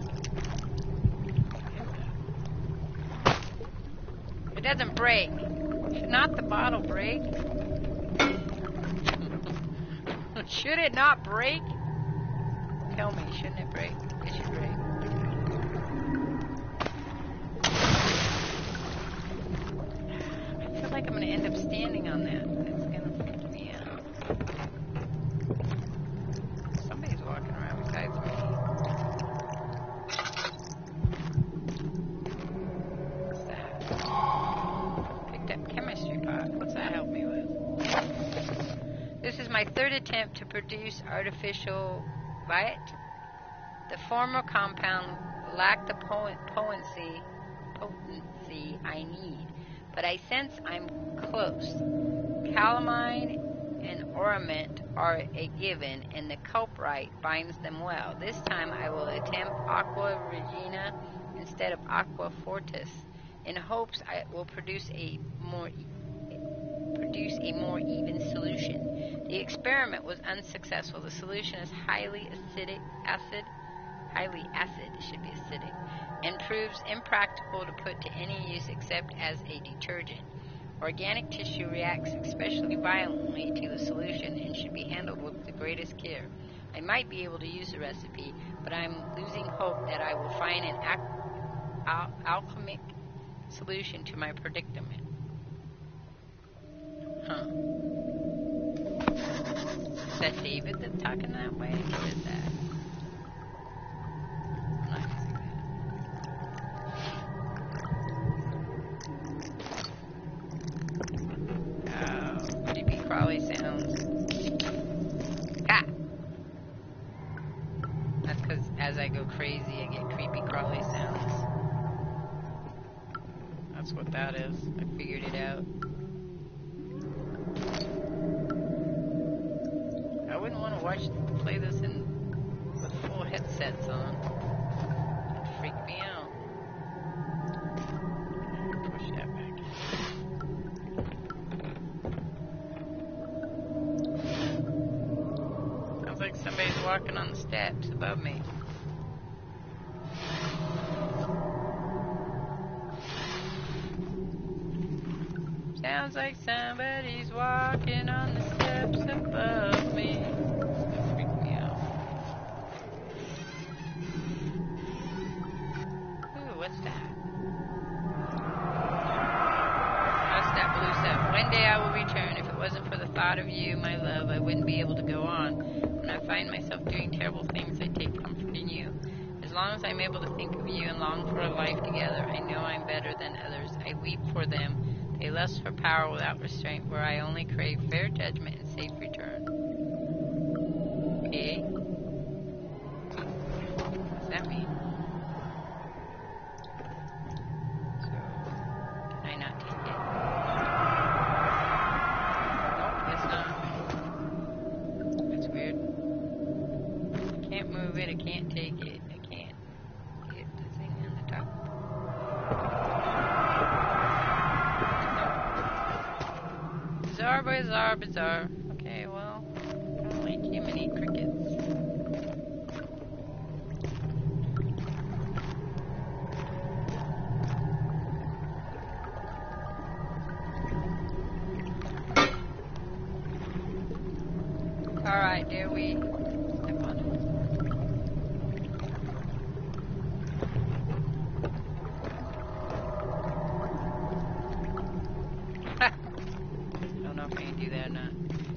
It doesn't break. Should not the bottle break? Should it not break? Tell me, shouldn't it break? It should break. I feel like I'm going to end up standing on that. It's going to freak me out. Somebody's walking around besides me. What's that? Picked up chemistry pot. What's that help me with? This is my third attempt to produce artificial light. The former compound lacked the potency I need, but I sense I'm close. Calamine and ornament are a given, and the culprite binds them well. This time I will attempt aqua regina instead of aqua fortis, in hopes I will produce a more even solution. The experiment was unsuccessful. The solution is highly acid, it should be acidic, and proves impractical to put to any use except as a detergent. Organic tissue reacts especially violently to the solution and should be handled with the greatest care. I might be able to use the recipe, but I'm losing hope that I will find an alchemic solution to my predicament. Huh. Is that David that's talking that way? What is that? I'm not using that. Oh, creepy crawly sounds. Ah! That's because as I go crazy, I get creepy crawly sounds. That's what that is. I figured it out. I wouldn't want to play this with full headsets on. It'd freak me out. Push that back. Sounds like somebody's walking on the steps above me. Sounds like somebody's walking on the steps above me. That freaked me out. Ooh, what's that? That's that blue stuff. One day I will return. If it wasn't for the thought of you, my love, I wouldn't be able to go on. When I find myself doing terrible things, I take comfort in you. As long as I'm able to think of you and long for a life together, I know I'm better than others. I weep for them. They lust for power without restraint, where I only crave fair judgment and safe return. Okay. What does that mean? So, can I not take it? Nope, guess not. That's weird. I can't move it, I can't take it, I can't. Bizarre, bizarre. Okay, well, only Jiminy Crickets. Alright, there we step on it. Don't know if I can do that or not.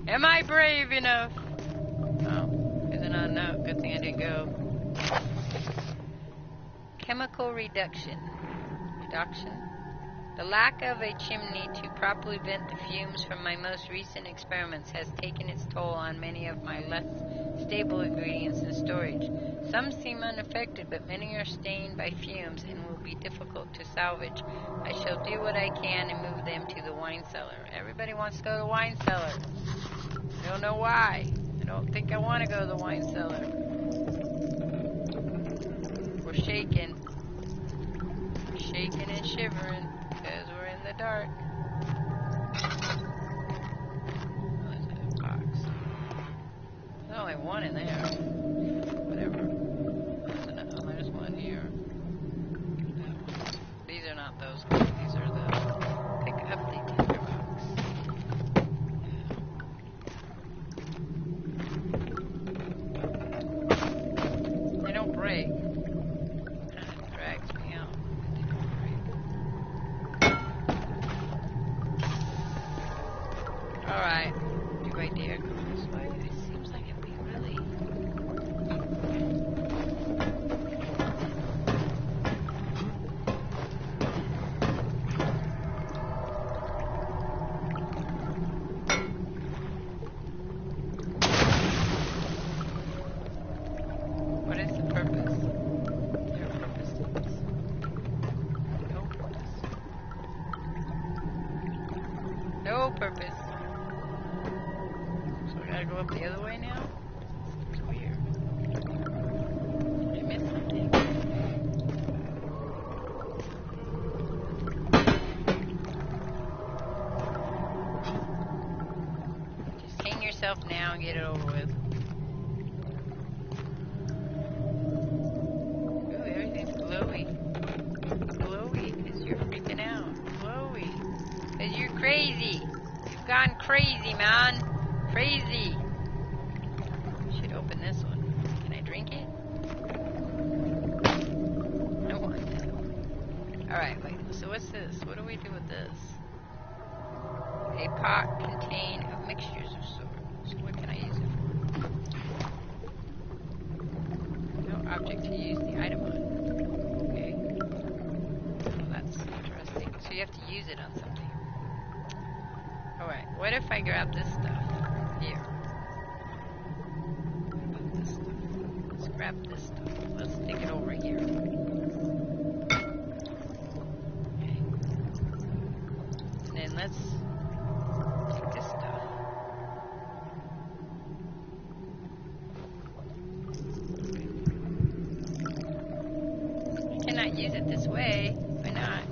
Am I brave enough? Oh, is it not enough? Good thing I didn't go. Chemical reduction. The lack of a chimney to properly vent the fumes from my most recent experiments has taken its toll on many of my less stable ingredients in storage. Some seem unaffected, but many are stained by fumes and will be difficult to salvage. I shall do what I can and move them to the wine cellar. Everybody wants to go to the wine cellar. I don't know why. I don't think I want to go to the wine cellar. We're shaking. We're shaking and shivering. Because we're in the dark. What is that box? There's only one in there. Whatever. There's one here. These are not those. These are the pick up the tinderbox. They don't break. It drags me out. Alright, do I dare go this way? It seems like it'd be really... What is the purpose? Is there a purpose to this? No purpose. No purpose. I gotta go up the other way now? It's weird. I missed something. Just hang yourself now and get it over with. Ooh, everything's glowy. Glowy, because you're freaking out. Glowy. Because you're crazy. You've gone crazy, man. Crazy. Should open this one. Can I drink it? I want that. Alright, wait. So what's this? What do we do with this? A pot contained of mixtures of sorts. What can I use it for? No object to use the item on. Okay. Well, that's interesting. So you have to use it on something. Alright, what if I grab this stuff? Here. This stuff. Let's grab this stuff. Let's stick it over here. Okay. And then let's take this stuff. Okay. I cannot use it this way. Why not?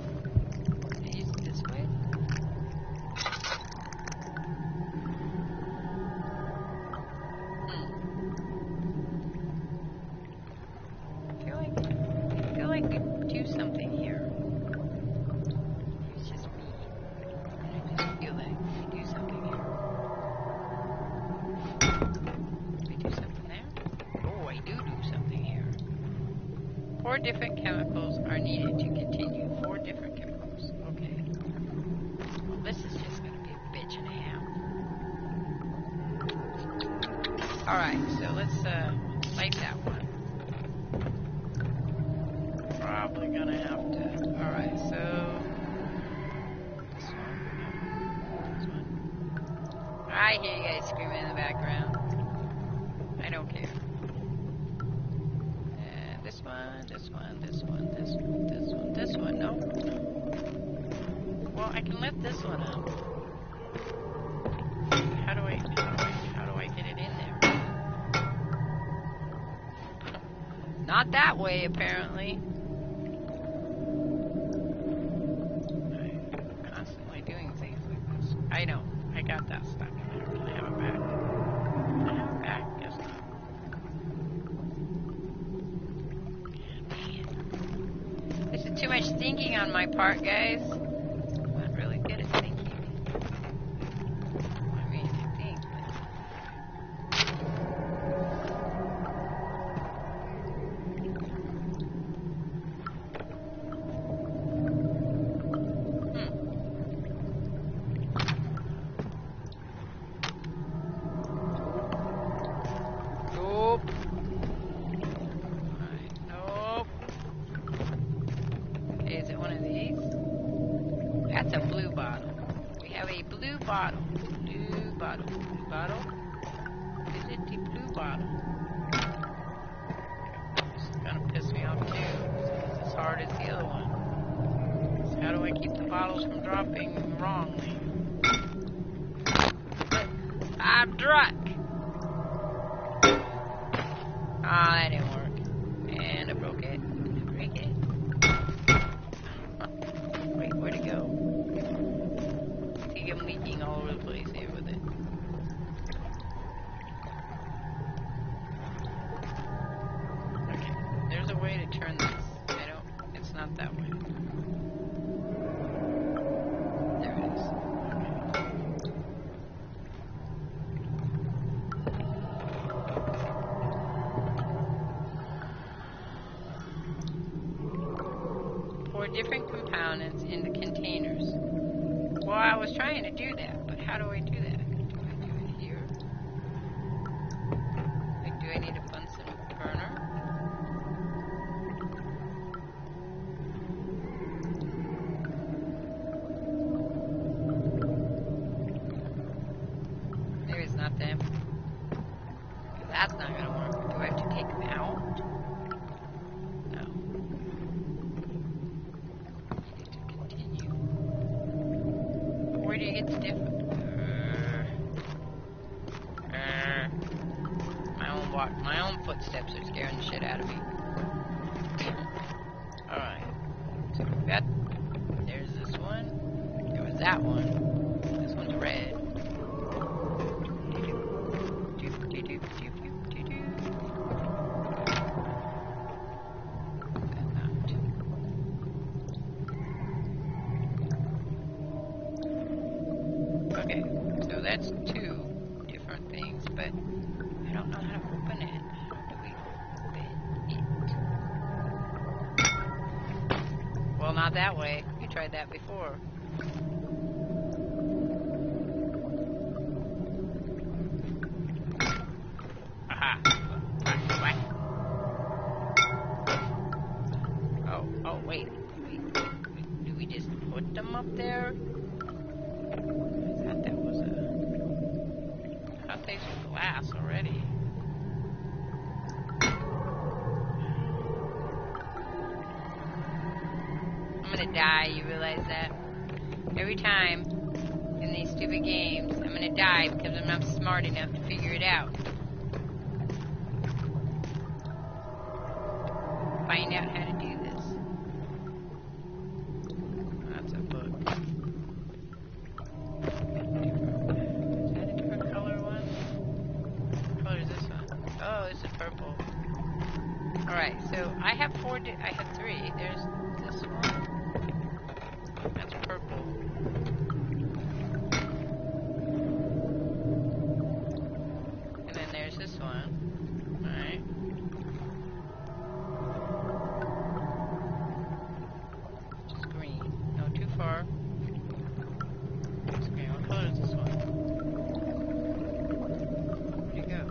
Can I use it this way? I feel like we do something here. It's just me. And I just feel like we do something here. Do we do something there? Oh, I do something here. 4 different chemicals are needed to continue. 4 different chemicals. Okay. Well, this is just going to be a bitch and a half. Alright, so let's light that one. Probably gonna have to. Alright, so this one. This one. I hear you guys screaming in the background. I don't care. This one, this one, this one, this one, this one, this one. No. Well, I can lift this one up. How do I get it in there? Not that way, apparently. I'm constantly doing things like this. I know. I got that stuck. too much thinking on my part, guys. I'm not really good at thinking. I mean, I think. Nope. Alright, nope. Okay, is it one of these? That's a blue bottle. We have a blue bottle. Blue bottle. Blue bottle. Is it the blue bottle? This is gonna piss me off too. It's as hard as the other one. So how do I keep the bottles from dropping wrongly? I'm drunk! Ah, that didn't work. And I broke it. Did I break it? Wait, where'd it go? I think I'm leaking all over the place here with it. Okay, there's a way to turn this. It's not that way. There it is. Pour different components into containers. Well, I was trying to do that, but how do I do that? Do I do it here? Like, do I need a Bunsen burner? Maybe it's not them. That's not gonna work. Do I have to take them out? No. Need to continue. Where do you get the different? My own footsteps are scaring the shit out of me. Alright. So we've got. There's this one. There was that one. This one's red. Okay, so that's two different things, but I don't know how to open it. How do we open it? Well, not that way. We tried that before. Aha. What? Oh, wait. Do we just put them up there? I thought these were glass already. I'm gonna die, you realize that? Every time in these stupid games, I'm gonna die because I'm not smart enough to figure it out. Find out how to do this. That's a book. Purple. Alright, so I have I have three. There's this one. That's purple. And then there's this one. Alright. Which is green. No, too far. It's green. What color is this one? Where'd you go?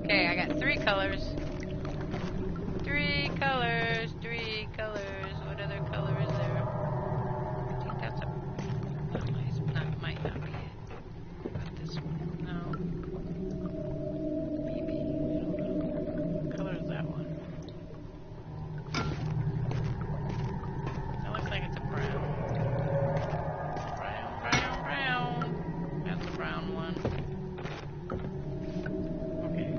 Okay, I got three colors. Three colors. What other color is there? I think that's a. That might not be it. But this one. No. Maybe. What color is that one? That looks like it's a brown. Brown. That's a brown one. Okay.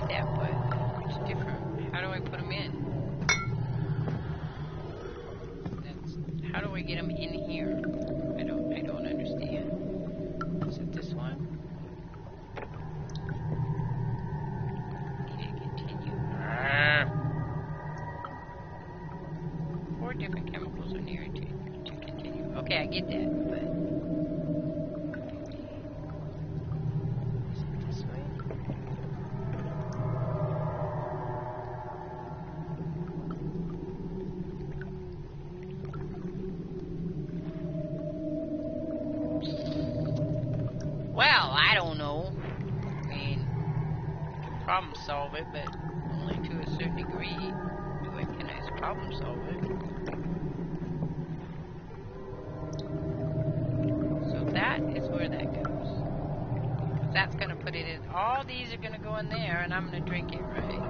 get that, but it's different. How do I put them in? How do I get them in here? I don't understand. Is it this one? Need to continue. 4 different chemicals are needed to continue. Okay, I get that, but is it this way? Well, I don't know. I mean, I can problem solve it, but only to a certain degree. Can I problem solve it? So that is where that goes. That's going to put it in. All these are going to go in there, and I'm going to drink it, right?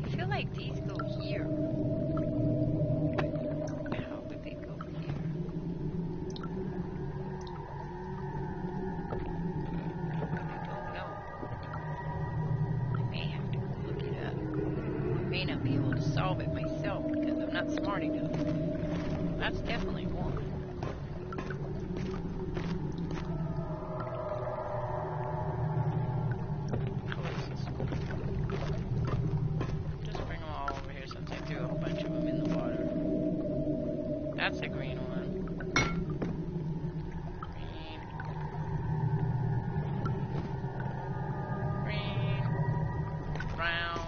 I feel like these go here. How would they go here? I don't know. I may have to go look it up. I may not be able to solve it myself because I'm not smart enough. That's definitely one. How is this one? Just bring them all over here since I threw a whole bunch of them in the water. That's a green one. Green. Brown.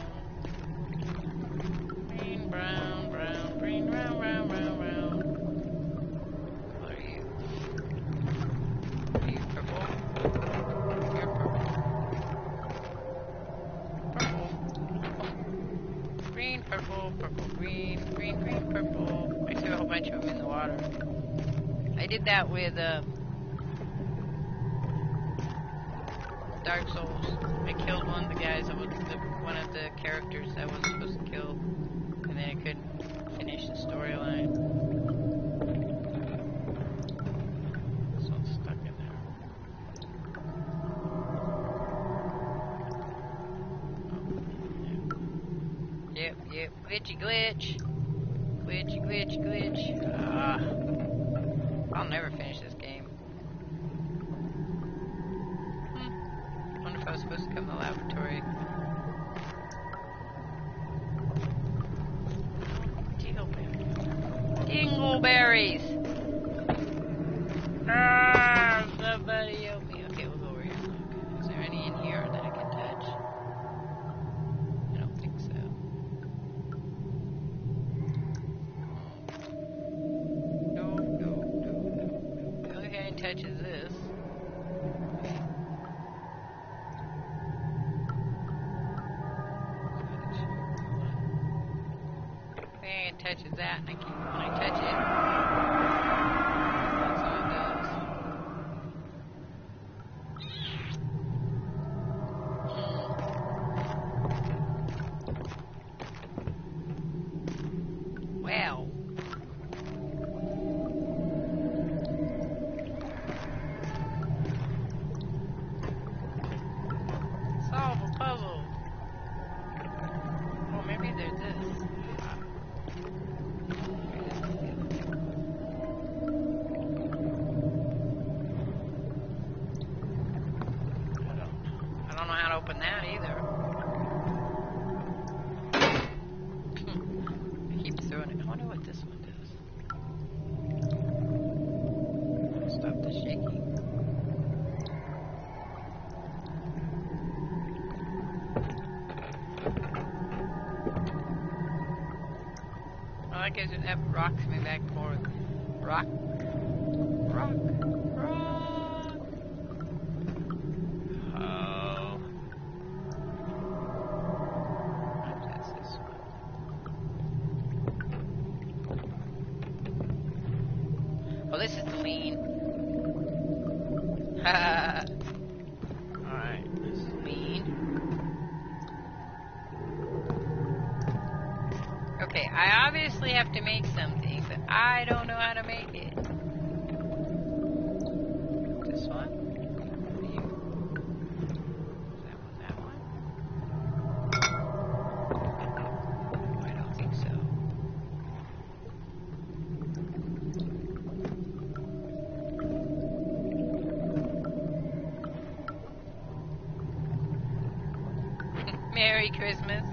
Green, brown, brown, green, brown, brown, brown, brown. What are you? Are you purple? You're purple. Purple. Green, purple, purple, green, green, green, purple. I threw a whole bunch of them in the water. I did that with Dark Souls. I killed one of the guys, one of the characters I wasn't supposed to kill, and then I couldn't finish the storyline. This one's stuck in there. Oh, yeah. Yep. Glitchy glitch. Glitchy glitch glitch. I'll never finish this game. I wonder if I was supposed to come to the laboratory. Dingleberries! Somebody help me. Okay, we'll go over here. Okay. Is there any in here that I can touch? I don't think so. No. The only thing I can touch is this. Touches that, and when I touch it, that's all it does. Well. Solve a puzzle. Well, maybe there's this. Open that either. I keep throwing it. I wonder what this one does. Stop the shaking. Well, that gives it, that rocks me back and forth. Rock. Oh, this is the lean. Alright, this is lean. Okay, I obviously have to make something, but I don't know how to make it. this one? What are you? Is that one? I don't think so. Merry Christmas.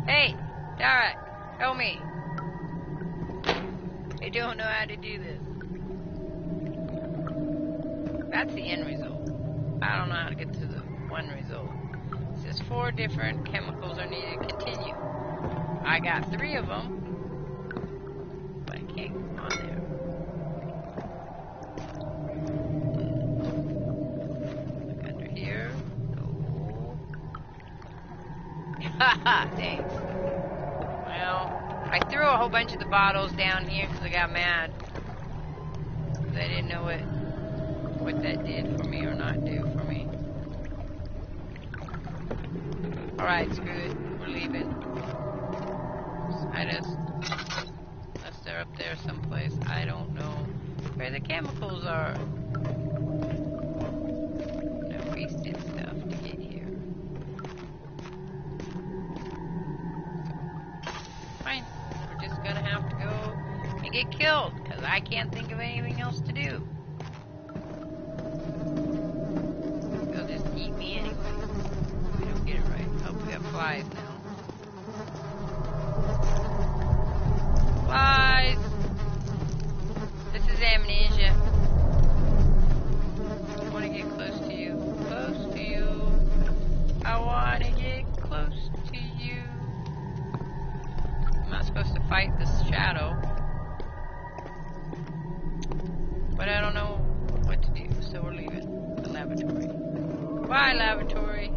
Hey, Dara, help me. I don't know how to do this. That's the end result. I don't know how to get to the one result. It says 4 different chemicals are needed to continue. I got 3 of them, but I can't go on there. Look under here. No. Haha, thanks. Well, I threw a whole bunch of the bottles down here because I got mad. Because I didn't know what that did for me or not do for me. Alright, screw it. We're leaving. Unless they're up there someplace. I don't know where the chemicals are. No wasted stuff to get here. Fine. We're just gonna have to go and get killed. Because I can't think of anything else to do. They'll just eat me anyway. We don't get it right. Oh, we got flies now. Flies! This is amnesia. I want to get close to you. Close to you. I want to get close to you. I'm not supposed to fight this shadow. But I don't know what to do, so we're leaving the lavatory. Bye, lavatory.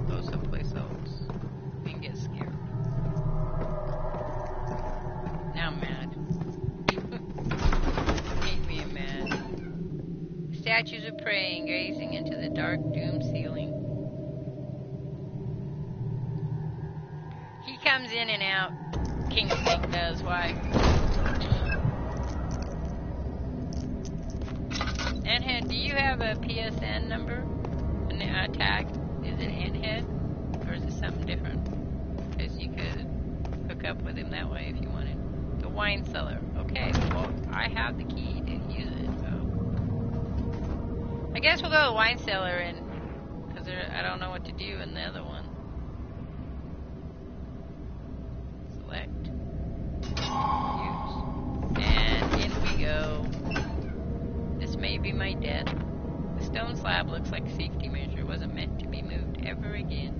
Go someplace else and get scared. Now I'm mad. Make me mad. Statues are praying, gazing into the dark, doomed ceiling. He comes in and out. King Snake does. Why? Anhead, do you have a PSN number? A tag? Is it Anhead? Or is it something different? Because you could hook up with him that way if you wanted. The wine cellar. Okay, well, I have the key to use it, so. I guess we'll go to the wine cellar and. Because I don't know what to do in the other one. Select. Use. And in we go. This may be my death. The stone slab looks like a safety measure. It wasn't meant to be moved ever again.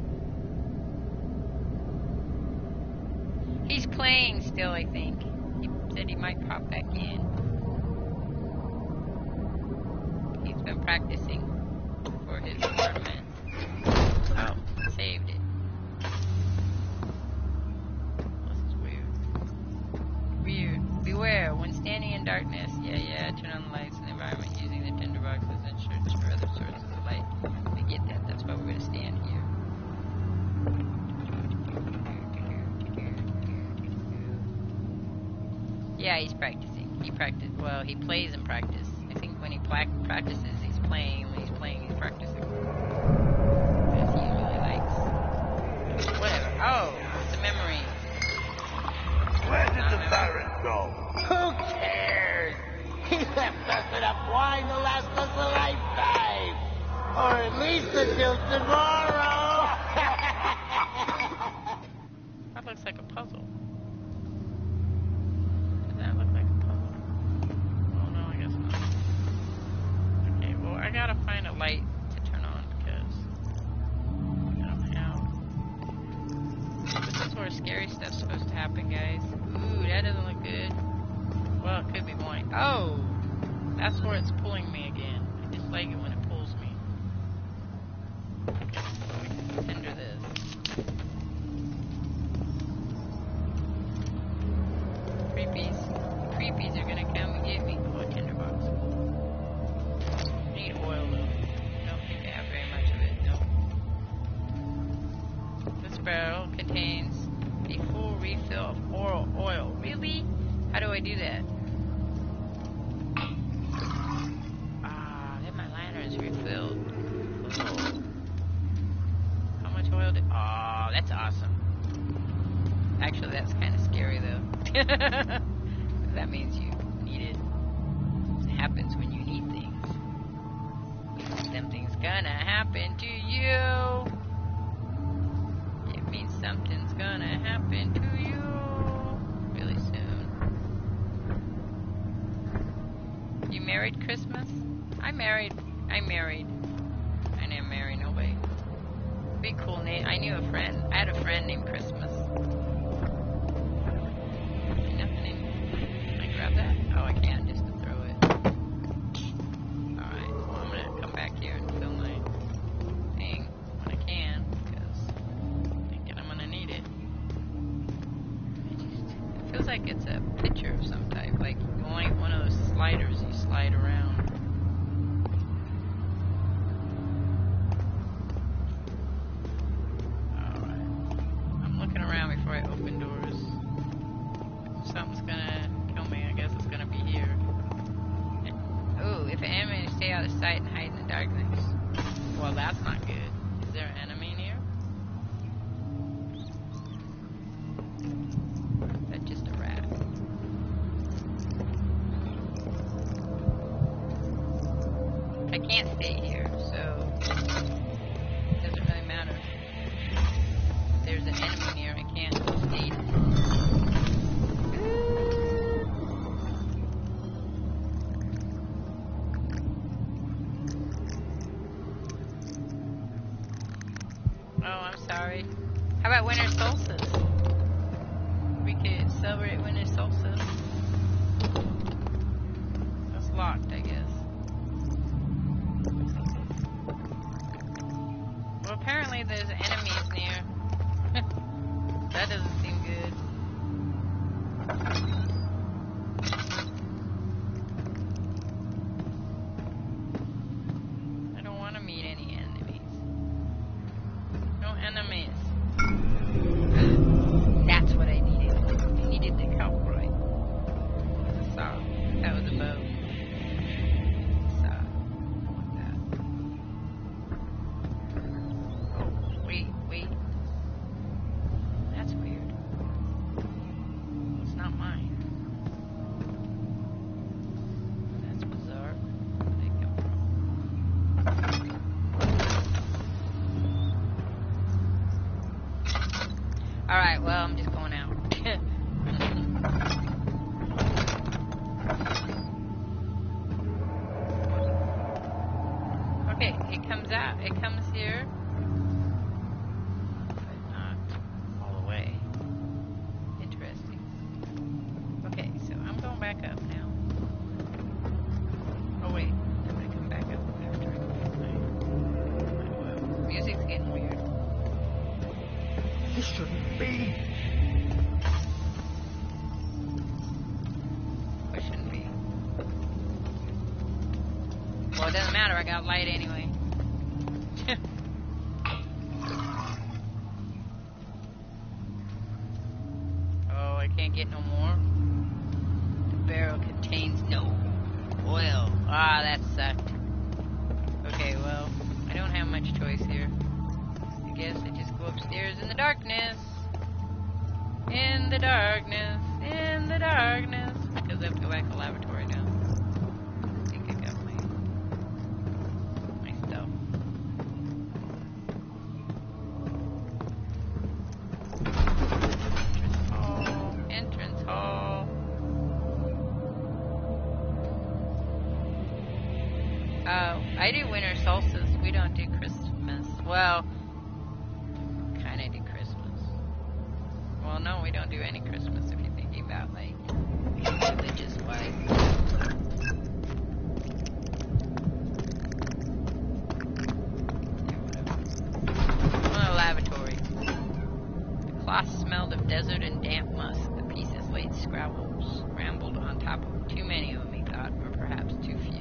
He's playing still, I think. He said he might pop back in. He's been practicing for his tournament. Oh, saved it. This is weird. Weird. Beware, when standing in darkness. Yeah, turn on the lights in the environment using the tinderboxes and search for other sources of light. I get that. That's why we're going to stand here. Yeah, he's practicing. He plays and practices. I think when he practices, he's playing. When he's playing, he's practicing. Because he really likes. Whatever. Oh, it's a memory. Where did the Baron go? Who cares? He left us enough wine to last us a lifetime. Or at least until tomorrow. That looks like a puzzle. Does that look like a puzzle? Oh no, I guess not. Okay, well I gotta find a light to turn on because I don't have. This is where scary stuff's supposed to happen, guys. Ooh, that doesn't look good. Well, it could be morning. Oh! That's where it's pulling me again. I just like it when it pulls me. Okay, so we can tender this. Creepies are gonna come and get me. Oh, a tinderbox. Need oil though. Don't think I have very much of it. Nope. This barrel contains a full refill of oil. Really? How do I do that? Ah, scary though. That means you need it. It happens when you need things. Something's gonna happen to you. It means something's gonna happen to you really soon. You married Christmas? I'm married. I didn't marry, no way. Big cool name. I had a friend named Christmas. Nothing. Can I grab that? Oh, I can just to throw it. Alright, well, I'm gonna come back here and fill my thing when I can, because I'm thinking I'm gonna need it. It feels like it's a picture of some type, like one of those sliders you slide around. Before I open doors. If something's gonna kill me, I guess it's gonna be here. Ooh, if an enemy stay out of sight and hide in the darkness. Well, that's not good. Is there an enemy in here? Is that just a rat? I can't stay here, so it doesn't really matter. If there's an enemy near, I can't stay. Oh, I'm sorry. How about winter solstice? We could celebrate winter solstice. That's locked, I guess. Well, apparently there's enemies near. That doesn't seem good. I don't want to meet any enemies. No enemies. That's what I needed. I needed the cowboy. Saw. That was a bow. Saw. I want that. Oh, wait. That's weird. It's not mine. That's bizarre. Where'd they come from? Alright, well, I'm just going out. Okay, it comes out. It comes here. Back up now. Oh wait, I'm gonna come back up after I close my music's getting weird. This shouldn't be. What shouldn't be? Well, it doesn't matter, I got light anyway. Oh, I can't get no more. Barrel contains no oil. Ah, that sucked. Okay, well, I don't have much choice here. I guess I just go upstairs in the darkness. In the darkness. In the darkness. Because I have to go back to the laboratory now. I think I got my stuff. Entrance hall. I do winter solstice. We don't do Christmas. Well, kind of do Christmas. Well, no, we don't do any Christmas if you're thinking about, like, religious wise. I'm in a lavatory. The cloth smelled of desert and damp musk. The pieces laid scrambled on top of too many of them, he thought, or perhaps too few.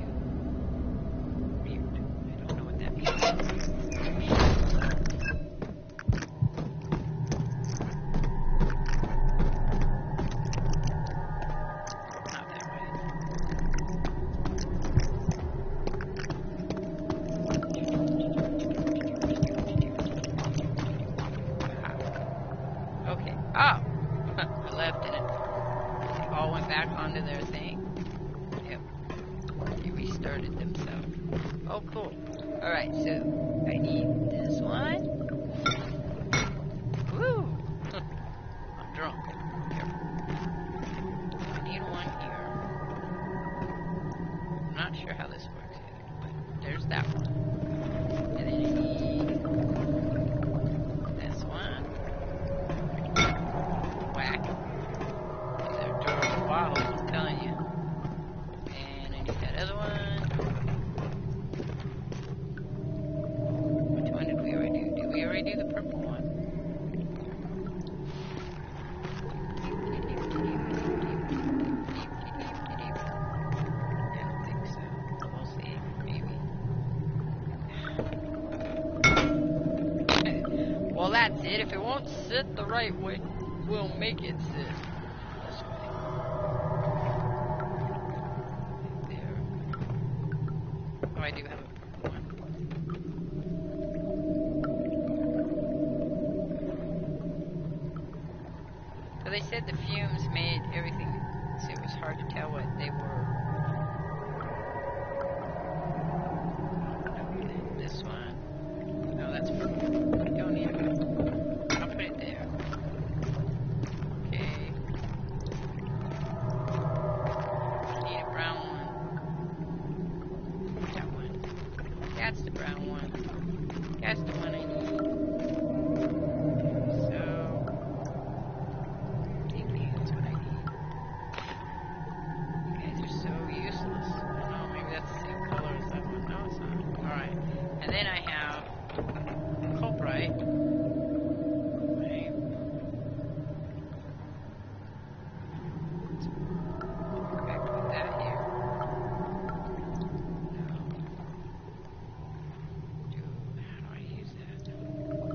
left and it all went back onto their thing. Yep. They restarted themselves. Oh, cool. Alright, so I need this one. Woo! I'm drunk. Careful. I need one here. I'm not sure how this works either, but there's that one. And then I need this one. Whack. These are durable bottles, I'm telling you. And I need that other one. Which one did we already do? Did we already do the purple one? Well, that's it. If it won't sit the right way, we'll make it sit this way. There. Oh, I do have a purple one. So they said the fumes made everything, so it was hard to tell what they were. This one. No, that's purple. I don't need it. I'll put it there. Okay. I need a brown one. That one. That's the brown one. That's the one I need. So, maybe that's what I need. You guys are so useless. I don't know, maybe that's the same color as that one. No, it's not. Alright. And then I have Culprite. Right. Back with that here. How do I use that? How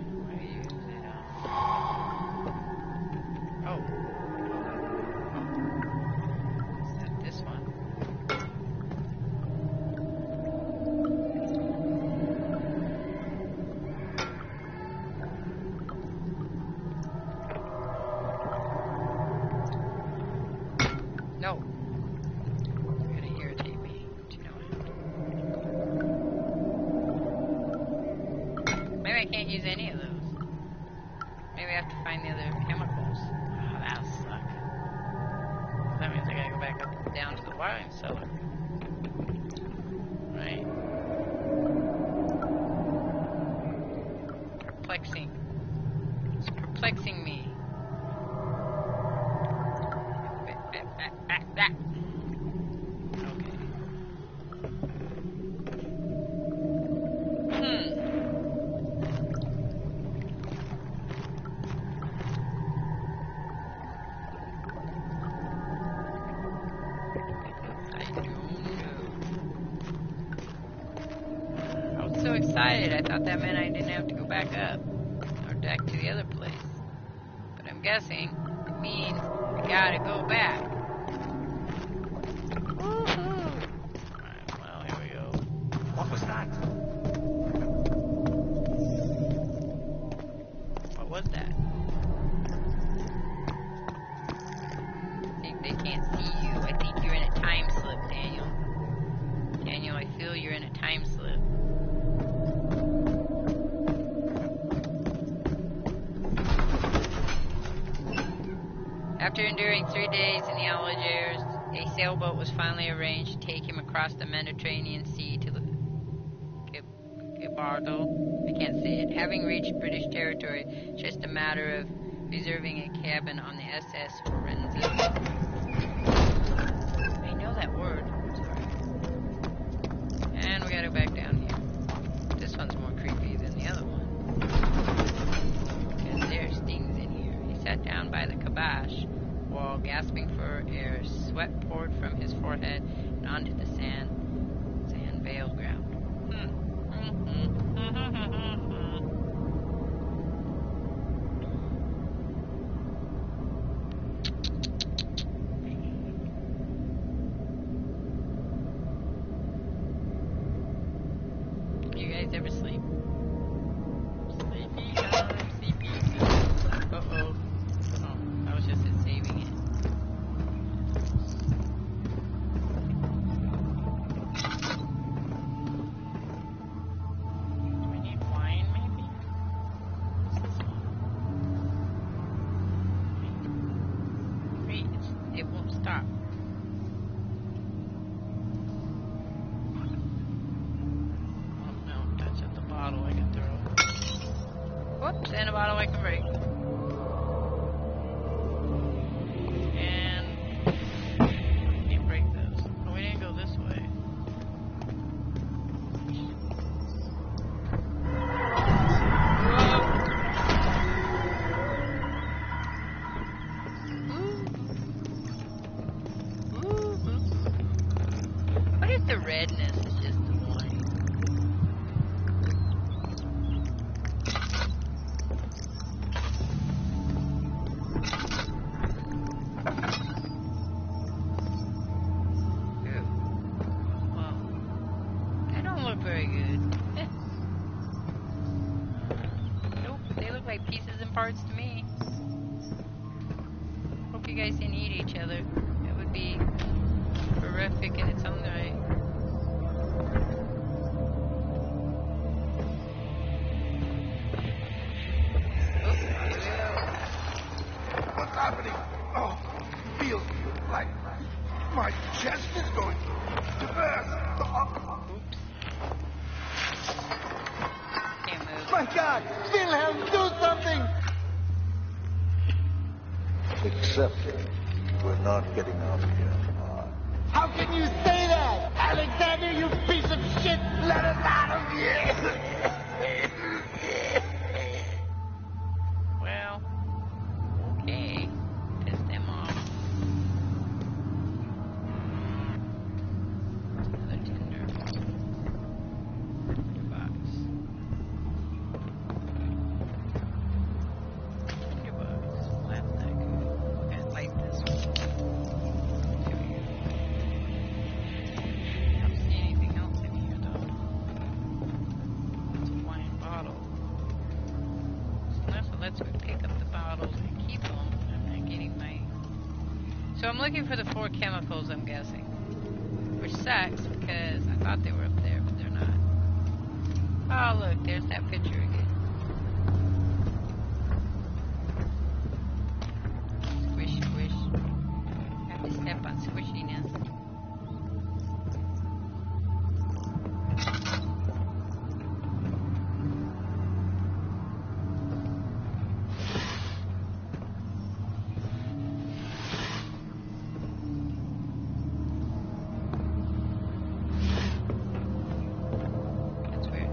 do I use it? Oh. Is that this one? No. You're gonna irritate me. Do you know it? Maybe I can't use any of those. Maybe I have to find the other chemicals. Oh, that'll suck. That means I gotta go back up down to the wine cellar. Right. Perplexing. It's perplexing me. Okay. I don't know. I was so excited. I thought that meant I didn't have to go back up or back to the other place. But I'm guessing it means I gotta go back. Woohoo! Alright, well, here we go. What was that? What was that? They can't see you. I think you're in a time slip, Daniel. Daniel, I feel you're in a time slip. After enduring 3 days in the Algiers, a sailboat was finally arranged to take him across the Mediterranean Sea to the Gibraltar. I can't say it. Having reached British territory, it's just a matter of reserving a cabin on the SS Forensic. I know that word. Sorry. And we gotta go back down here. This one's more creepy than the other one. Because there's things in here. He sat down by the kibosh wall, gasping for air. Sweat poured from his forehead and onto the sand veil ground. You guys ever sleep? Sleep. and a bottle I can break. And can't break those. Oh, we didn't go this way. What if the redness is just the wine? Well, they don't look very good. Nope, they look like pieces and parts to me. Hope you guys didn't eat each other. That would be horrific in its own right. What's happening? Oh, feels like my chest is going to burst. Can't move. My God! Wilhelm, do something! Except we're not getting out of here. How can you say that? Alexander, you piece of shit! Let us out of here! Well, okay. Piss them off. Another tinder. Box. Tinder box. Left leg. Okay, light this one. I don't see anything else in here though. It's a wine bottle. Unless it lets me pick up the bottles and keep them, I'm not getting my... So I'm looking for the 4 chemicals, I'm guessing. Which sucks, because I thought they were up there, but they're not. Oh, look, there's that picture again. Squish, squish. I have to step on squishiness. That's weird.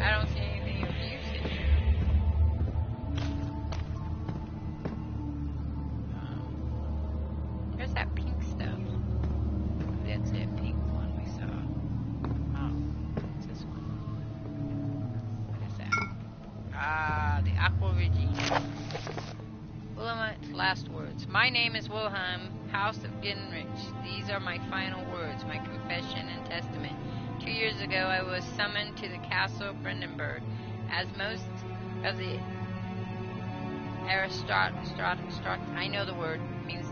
I don't see anything of use in here. There's that pink stuff. That's that pink one we saw. Oh, what's this one? What is that? Ah, the Aqua Regina. Wilhelm's last words. My name is Wilhelm, House of Geknip. These are my final words, my confession and testament. 2 years ago, I was summoned to the castle of Brandenburg. As most of the I know the word, means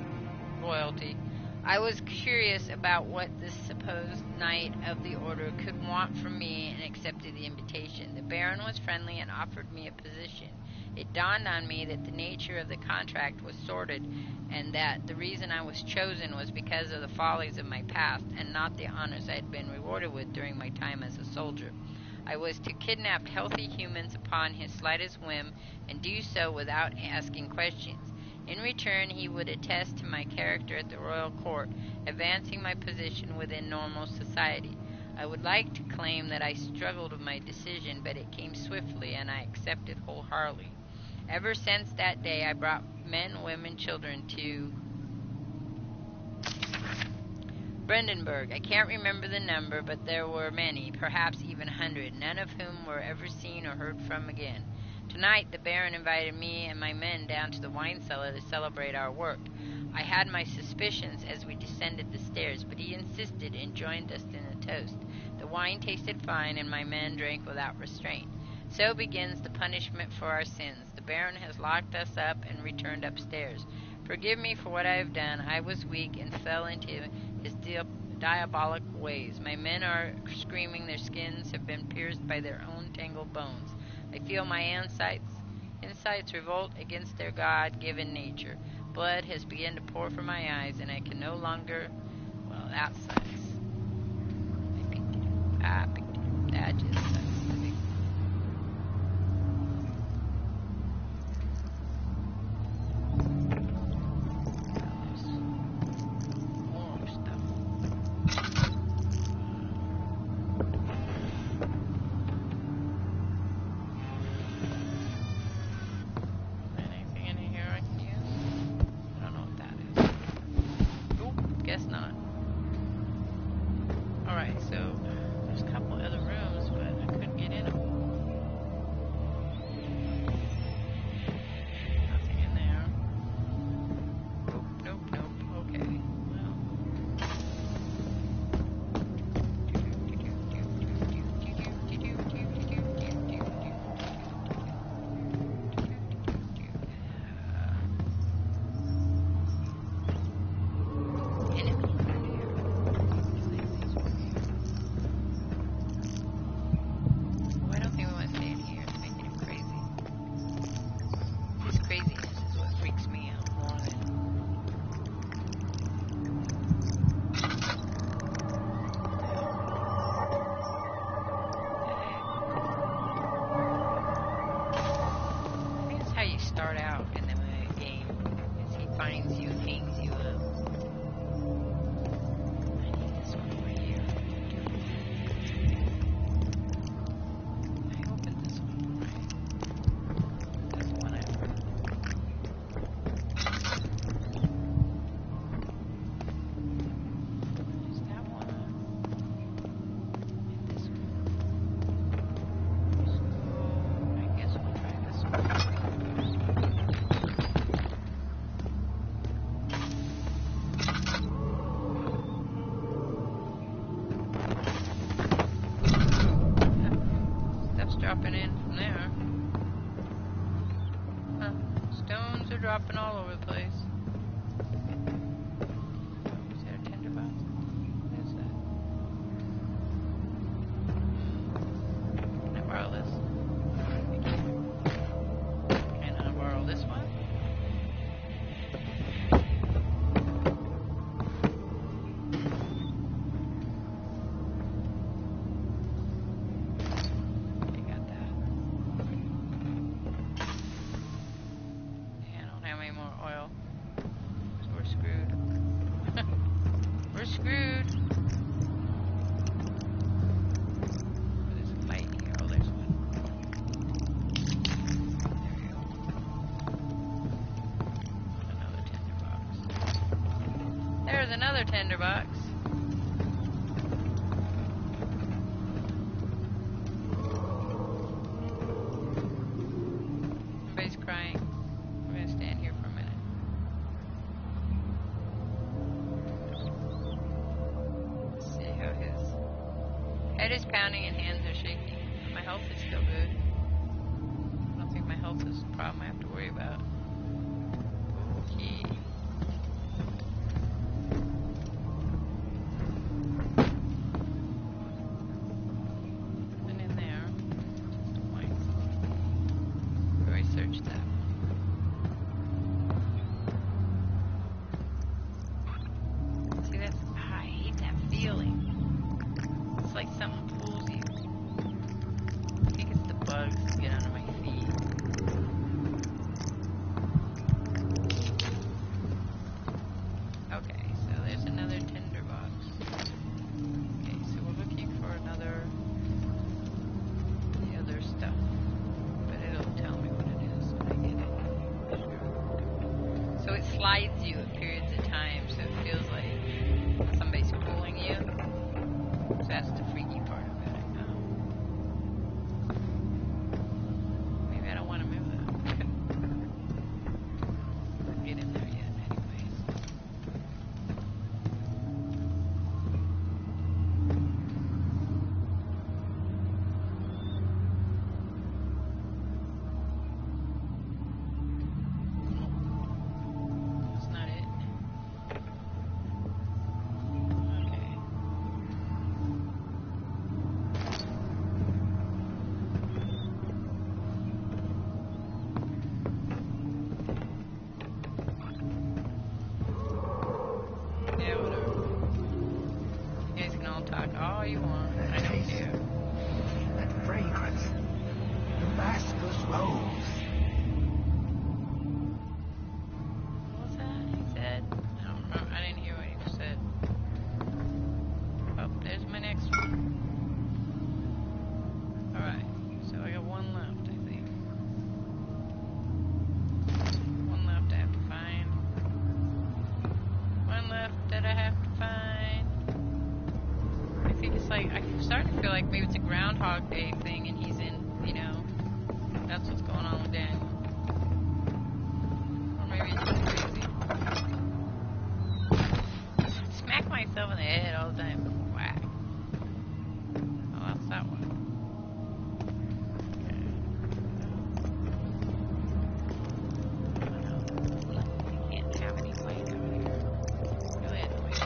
royalty. I was curious about what this supposed knight of the order could want from me and accepted the invitation. The Baron was friendly and offered me a position. It dawned on me that the nature of the contract was sordid and that the reason I was chosen was because of the follies of my past and not the honors I had been rewarded with during my time as a soldier. I was to kidnap healthy humans upon his slightest whim and do so without asking questions. In return, he would attest to my character at the royal court, advancing my position within normal society. I would like to claim that I struggled with my decision, but it came swiftly and I accepted wholeheartedly. Ever since that day, I brought men, women, children to Brandenburg. I can't remember the number, but there were many, perhaps even 100, none of whom were ever seen or heard from again. Tonight, the Baron invited me and my men down to the wine cellar to celebrate our work. I had my suspicions as we descended the stairs, but he insisted and joined us in a toast. The wine tasted fine, and my men drank without restraint. So begins the punishment for our sins. The Baron has locked us up and returned upstairs. Forgive me for what I have done. I was weak and fell into his diabolic ways. My men are screaming. Their skins have been pierced by their own tangled bones. I feel my insides revolt against their God-given nature. Blood has begun to pour from my eyes, and I can no longer... Well, that sucks. I picked it up. That just sucks. dropping in from there. Huh. Stones are dropping all over the place. Is that a tinderbox? What is that? Can I borrow this? Can I borrow this one? Another tinderbox. Everybody's crying. I'm gonna stand here for a minute. Let's see how his head is pounding and hands are shaking. My health is still good. I don't think my health is a problem I have to worry about. Okay. Slides you at periods of time, so it feels like somebody's pulling you. So that's the freaky part of it, I know. Maybe I don't want to move that. Get in there yet, anyways. All you want. I don't care. That fragrance. Damascus rose. What was that he said? I don't remember. I didn't hear what he said. Oh, there's my next one. Alright, so I got one left, I think. One left I have to find. One left that I have to find. I think it's like, I'm starting to feel like maybe it's a Groundhog Day thing and he's in, you know, that's what's going on with Daniel. Or maybe it's just crazy. Smack myself in the head all the time. Whack. Oh, that's that one. Okay. You can't have any light out here. Really annoying.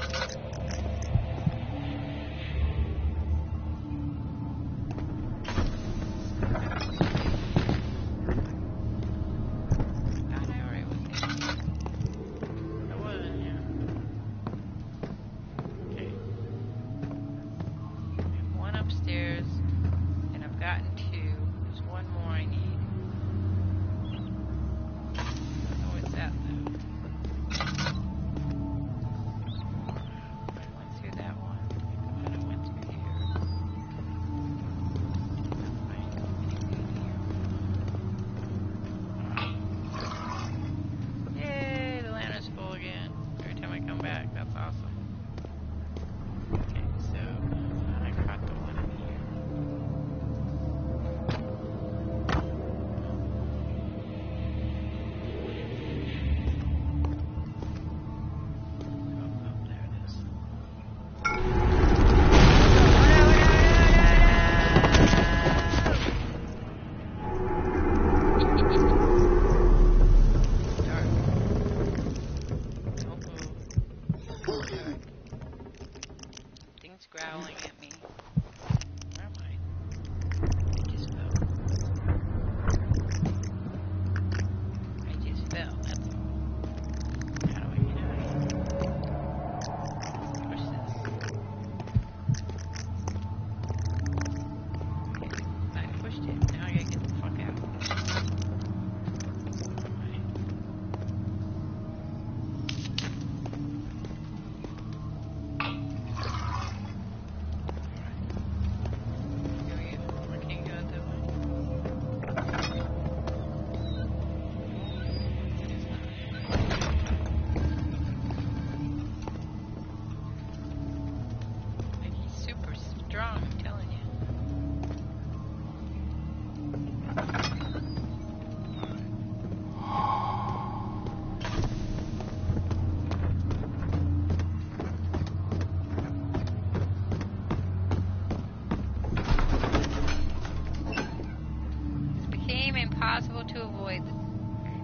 impossible to avoid. The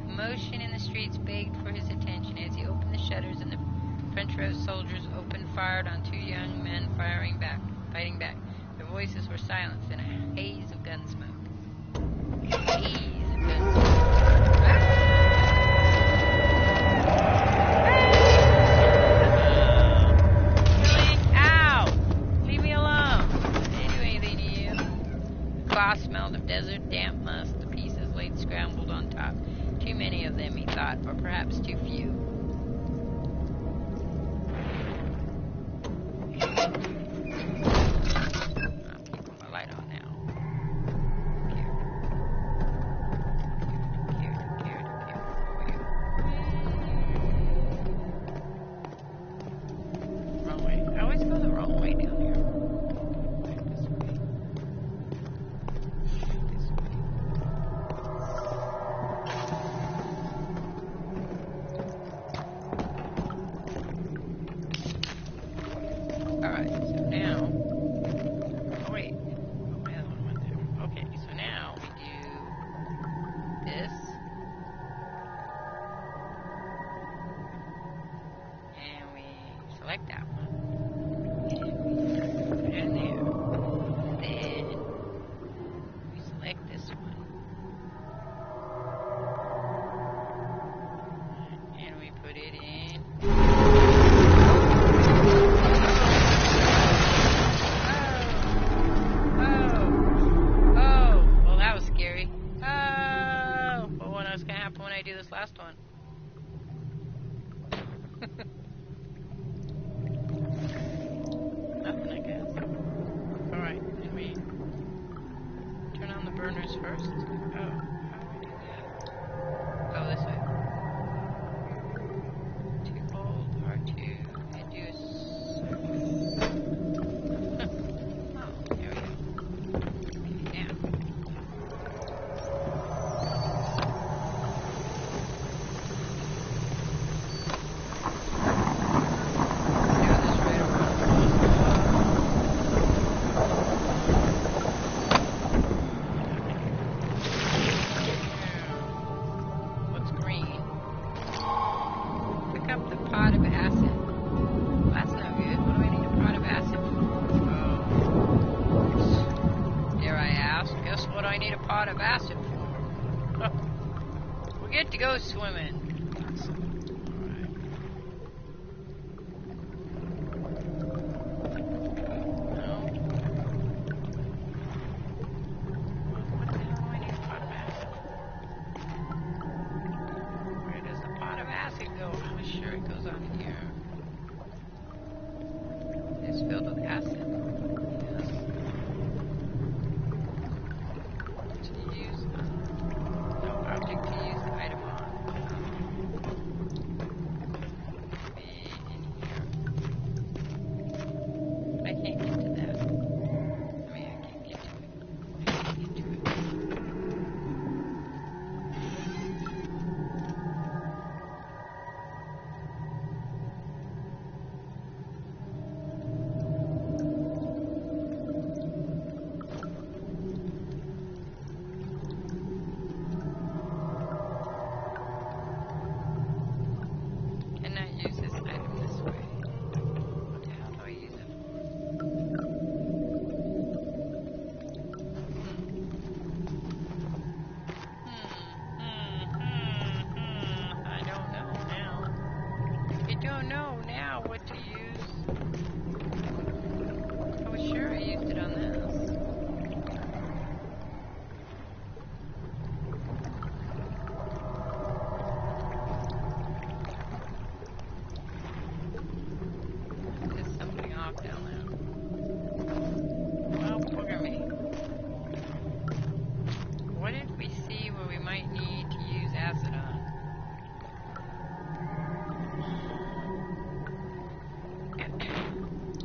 commotion in the streets begged for his attention as he opened the shutters, and the French row soldiers fired on two young men fighting back. Their voices were silenced in a haze of gun smoke. Ow! Leave me alone. I didn't do anything to you. The cloth smelled of desert damp musk. The pieces laid scrambled on top. Too many of them, he thought, or perhaps too few. Go swimming.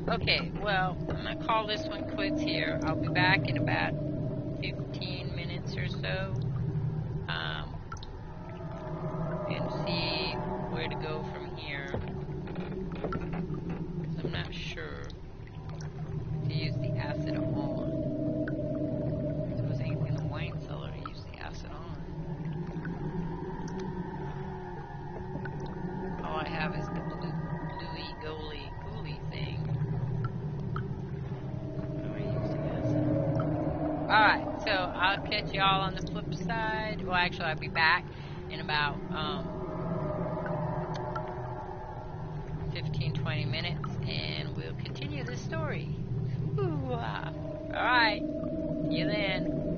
Okay, well, I'm going to call this one quits here. I'll be back in about 15 minutes or so. And see where to go from here. 'Cause I'm not sure to use the acid on. If there was anything in the wine cellar to use the acid on. So I'll catch y'all on the flip side. Well, actually, I'll be back in about 15-20 minutes, and we'll continue this story. All right, see you then.